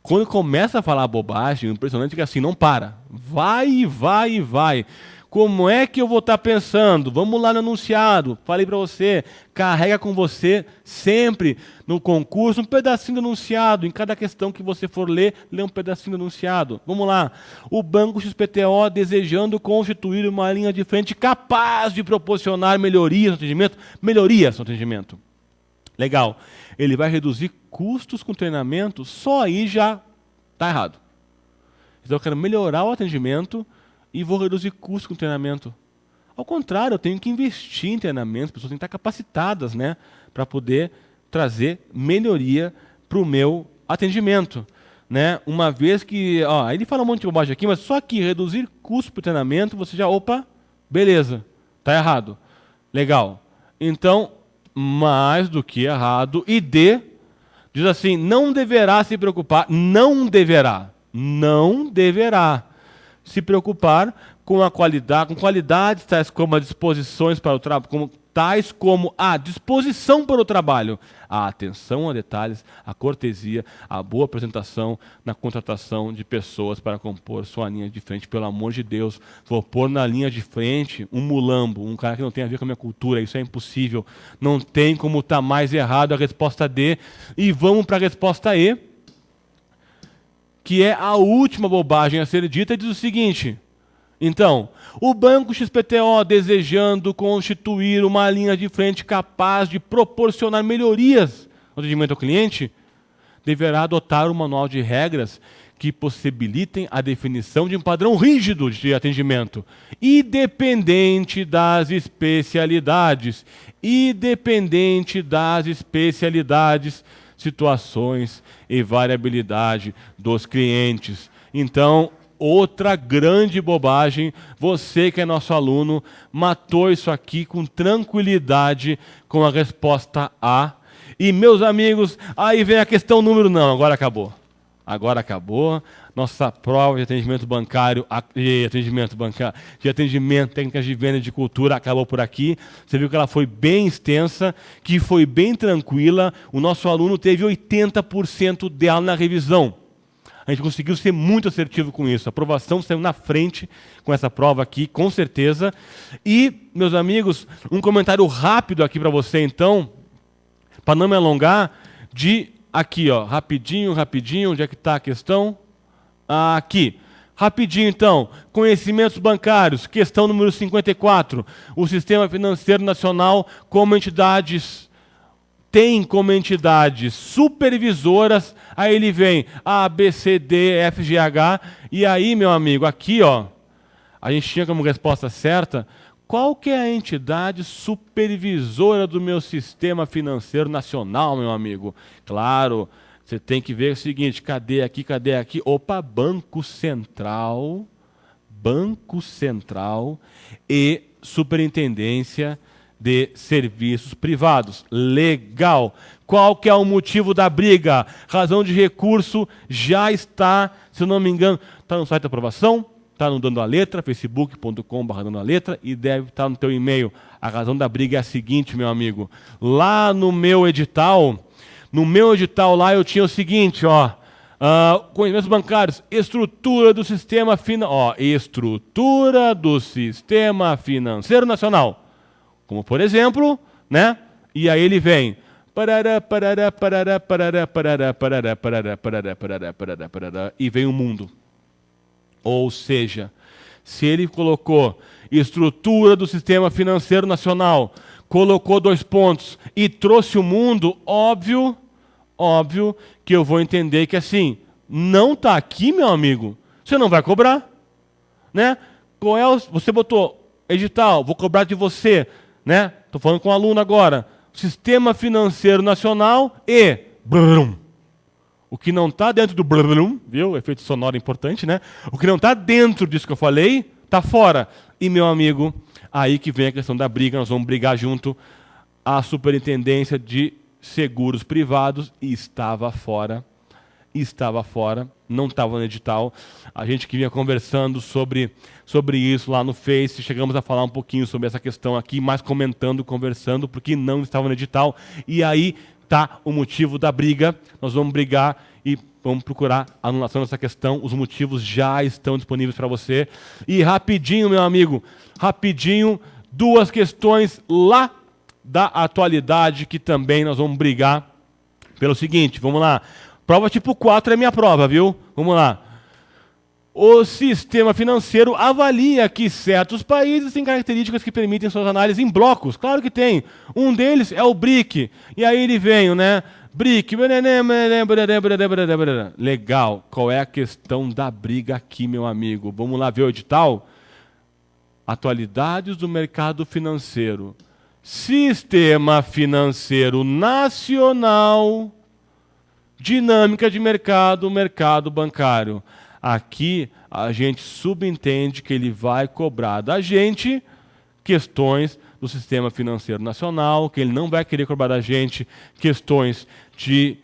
Quando começa a falar bobagem, o impressionante é que assim não para. Vai e vai e vai. Como é que eu vou estar pensando? Vamos lá no enunciado. Falei para você, carrega com você sempre no concurso um pedacinho do enunciado. Em cada questão que você for ler, lê um pedacinho do enunciado. Vamos lá. O banco XPTO desejando constituir uma linha de frente capaz de proporcionar melhorias no atendimento. Melhorias no atendimento. Legal. Ele vai reduzir custos com treinamento, só aí já está errado. Então eu quero melhorar o atendimento e vou reduzir custos com treinamento. Ao contrário, eu tenho que investir em treinamento, as pessoas têm que estar capacitadas, né, para poder trazer melhoria para o meu atendimento. Né? Uma vez que... ele fala um monte de bobagem aqui, mas só que reduzir custos para o treinamento, você já... Opa, beleza, está errado. Legal. Então, mais do que errado. E D, diz assim, não deverá se preocupar, não deverá se preocupar com a qualidade, com qualidades tais como as disposições para o trabalho, tais como a disposição para o trabalho, a atenção a detalhes, a cortesia, a boa apresentação na contratação de pessoas para compor sua linha de frente. Pelo amor de Deus, vou pôr na linha de frente um mulambo, um cara que não tem a ver com a minha cultura, isso é impossível. Não tem como estar mais errado a resposta D. E vamos para a resposta E, que é a última bobagem a ser dita, e diz o seguinte. Então, o banco XPTO, desejando constituir uma linha de frente capaz de proporcionar melhorias no atendimento ao cliente, deverá adotar um manual de regras que possibilitem a definição de um padrão rígido de atendimento, independente das especialidades, situações e variabilidade dos clientes. Então, outra grande bobagem, você que é nosso aluno, matou isso aqui com tranquilidade com a resposta A. E, meus amigos, aí vem a questão número... Não, agora acabou. Agora acabou. nossa prova de atendimento bancário, de atendimento, técnicas de venda de cultura, acabou por aqui. Você viu que ela foi bem extensa, que foi bem tranquila. O nosso aluno teve 80% dela na revisão. A gente conseguiu ser muito assertivo com isso. A aprovação saiu na frente com essa prova aqui, com certeza. E, meus amigos, um comentário rápido aqui para você, então, para não me alongar, de aqui, ó, rapidinho, onde é que está a questão? Aqui. Rapidinho, então, conhecimentos bancários, questão número 54. O Sistema Financeiro Nacional tem como entidades supervisoras, aí ele vem A, B, C, D, F, G, H, e aí, meu amigo, aqui, ó, a gente tinha como resposta certa, qual que é a entidade supervisora do meu Sistema Financeiro Nacional, meu amigo? Claro, você tem que ver o seguinte, cadê aqui? Opa, Banco Central e Superintendência de Serviços Privados. Legal. Qual que é o motivo da briga? Razão de recurso já está, se eu não me engano, está no site da aprovação, está no Dando a Letra, facebook.com/Dando a Letra, e deve estar no teu e-mail. A razão da briga é a seguinte, meu amigo. Lá no meu edital lá eu tinha o seguinte, ó, conhecimentos bancários, estrutura do sistema financeiro nacional. Como por exemplo, né? E aí ele vem e vem o mundo. Ou seja, se ele colocou estrutura do sistema financeiro nacional, colocou 2 pontos e trouxe o mundo, óbvio que eu vou entender que assim, não está aqui, meu amigo, você não vai cobrar, né? Você botou edital, vou cobrar de você, né? Estou falando com o aluno agora. Sistema Financeiro Nacional e brum. O que não está dentro do brum, viu? Efeito sonoro importante, né? O que não está dentro disso que eu falei, está fora. E, meu amigo, aí que vem a questão da briga, nós vamos brigar junto. A Superintendência de Seguros Privados estava fora, não estava no edital. A gente que vinha conversando sobre isso lá no Face, chegamos a falar um pouquinho sobre essa questão aqui, mais comentando, conversando, porque não estava no edital. E aí está o motivo da briga. Nós vamos brigar e vamos procurar a anulação dessa questão. Os motivos já estão disponíveis para você. E rapidinho, meu amigo, 2 questões lá da atualidade que também nós vamos brigar pelo seguinte, vamos lá. Prova tipo 4 é minha prova, viu? Vamos lá. O sistema financeiro avalia que certos países têm características que permitem suas análises em blocos. Claro que tem. Um deles é o BRIC. E aí ele vem, né? BRIC. Legal. Qual é a questão da briga aqui, meu amigo? Vamos lá ver o edital? Atualidades do mercado financeiro. Sistema Financeiro Nacional. Dinâmica de mercado bancário. Aqui a gente subentende que ele vai cobrar da gente questões do Sistema Financeiro Nacional, que ele não vai querer cobrar da gente questões de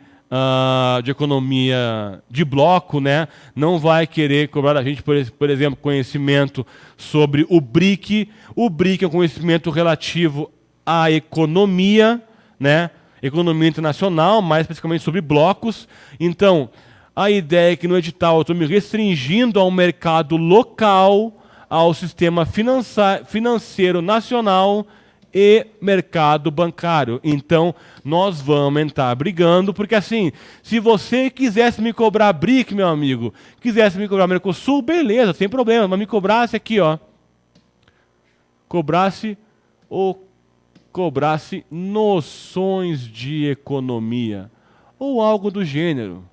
economia de bloco, né? Não vai querer cobrar da gente, por exemplo, conhecimento sobre o BRIC. O BRIC é um conhecimento relativo à economia, né? Economia internacional, mais especificamente sobre blocos. Então, a ideia é que no edital eu estou me restringindo ao mercado local, ao sistema financeiro nacional e mercado bancário. Então, nós vamos entrar brigando, porque assim, se você quisesse me cobrar BRIC, meu amigo, quisesse me cobrar Mercosul, beleza, sem problema, mas me cobrasse aqui, ó. Cobrasse noções de economia, ou algo do gênero.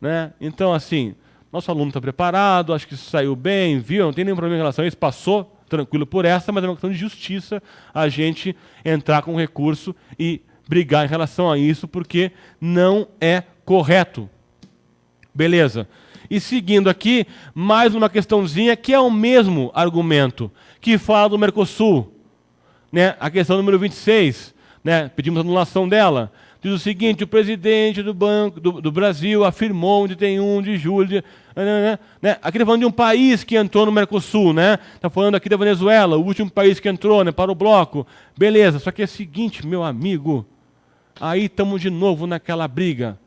Né? Então, assim, nosso aluno está preparado, acho que saiu bem, viu? Não tem nenhum problema em relação a isso, passou tranquilo por essa, mas é uma questão de justiça a gente entrar com recurso e brigar em relação a isso, porque não é correto. Beleza. E seguindo aqui, mais uma questãozinha que é o mesmo argumento, que fala do Mercosul. Né? A questão número 26, né? Pedimos anulação dela. diz o seguinte: o presidente do Banco do Brasil afirmou de 31 de julho... né? Aqui está falando de um país que entrou no Mercosul, né? Está falando aqui da Venezuela, o último país que entrou, né, para o bloco. Beleza, só que é o seguinte, meu amigo, aí estamos de novo naquela briga.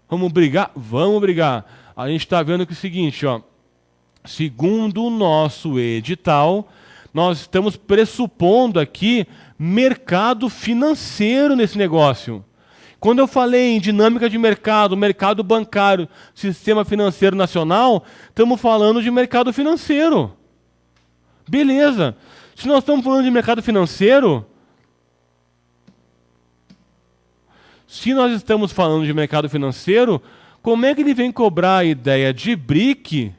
Vamos brigar? Vamos brigar. A gente está vendo que é o seguinte, ó, segundo o nosso edital, nós estamos pressupondo aqui mercado financeiro nesse negócio. Quando eu falei em dinâmica de mercado, mercado bancário, sistema financeiro nacional, estamos falando de mercado financeiro. Beleza. Se nós estamos falando de mercado financeiro, como é que ele vem cobrar a ideia de BRIC,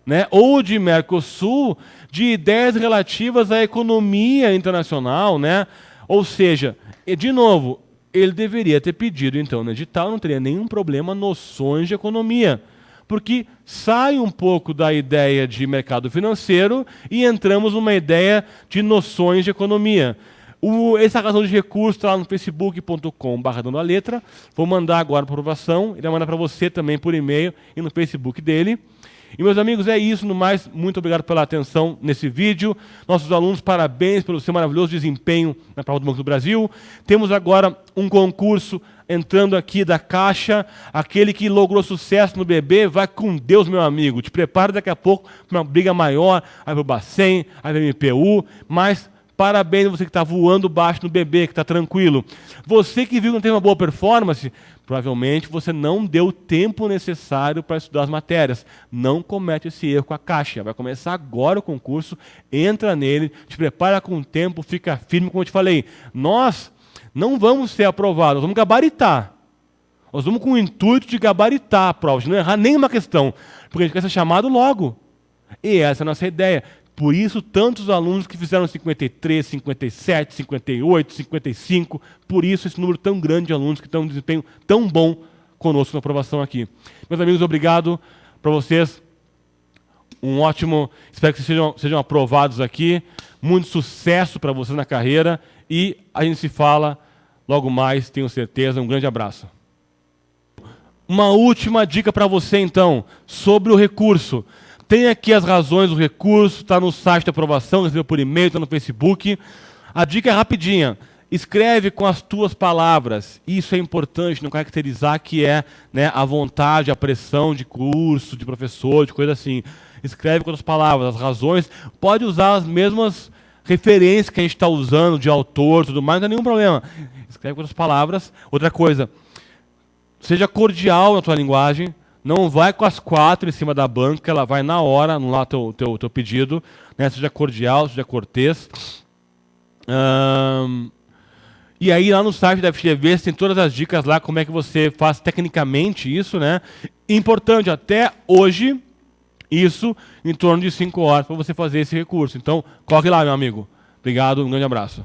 né, ou de Mercosul, de ideias relativas à economia internacional, né? Ou seja, de novo, ele deveria ter pedido, então, no edital, não teria nenhum problema, noções de economia, porque sai um pouco da ideia de mercado financeiro e entramos numa ideia de noções de economia. Essa razão de recurso está lá no facebook.com/dando-a-letra. Vou mandar agora para aprovação. Ele vai mandar para você também por e-mail e no Facebook dele. E, meus amigos, é isso. No mais, muito obrigado pela atenção nesse vídeo. Nossos alunos, parabéns pelo seu maravilhoso desempenho na prova do Banco do Brasil. Temos agora um concurso entrando aqui da Caixa. Aquele que logrou sucesso no BB, vai com Deus, meu amigo. Te prepara daqui a pouco para uma briga maior. Aí para o Bacen, aí para o MPU, mas... parabéns a você que está voando baixo no BB, que está tranquilo. Você que viu que não teve uma boa performance, provavelmente você não deu o tempo necessário para estudar as matérias. Não comete esse erro com a Caixa. Vai começar agora o concurso, entra nele, te prepara com o tempo, fica firme, como eu te falei. Nós não vamos ser aprovados, nós vamos gabaritar. Nós vamos com o intuito de gabaritar a prova, de não errar nenhuma questão, porque a gente quer ser chamado logo. E essa é a nossa ideia. Por isso, tantos alunos que fizeram 53, 57, 58, 55, por isso esse número tão grande de alunos que estão em desempenho tão bom conosco na aprovação aqui. Meus amigos, obrigado para vocês. Um ótimo, espero que vocês sejam aprovados aqui. Muito sucesso para vocês na carreira e a gente se fala logo mais, tenho certeza. Um grande abraço. Uma última dica para você, então, sobre o recurso. Tem aqui as razões do recurso, está no site da aprovação, recebeu por e-mail, está no Facebook. A dica é rapidinha. Escreve com as tuas palavras. Isso é importante, não caracterizar que é, né, a vontade, a pressão de curso, de professor, de coisa assim. Escreve com as palavras, as razões. Pode usar as mesmas referências que a gente está usando, de autor, tudo mais, não tem nenhum problema. Escreve com as palavras. Outra coisa, seja cordial na tua linguagem. Não vai com as 4 em cima da banca, ela vai na hora anular teu pedido, né? Seja cordial, seja cortês. E aí lá no site da FGV tem todas as dicas lá, como é que você faz tecnicamente isso, né? Importante, até hoje, isso em torno de 5 horas para você fazer esse recurso. Então, corre lá, meu amigo. Obrigado, um grande abraço.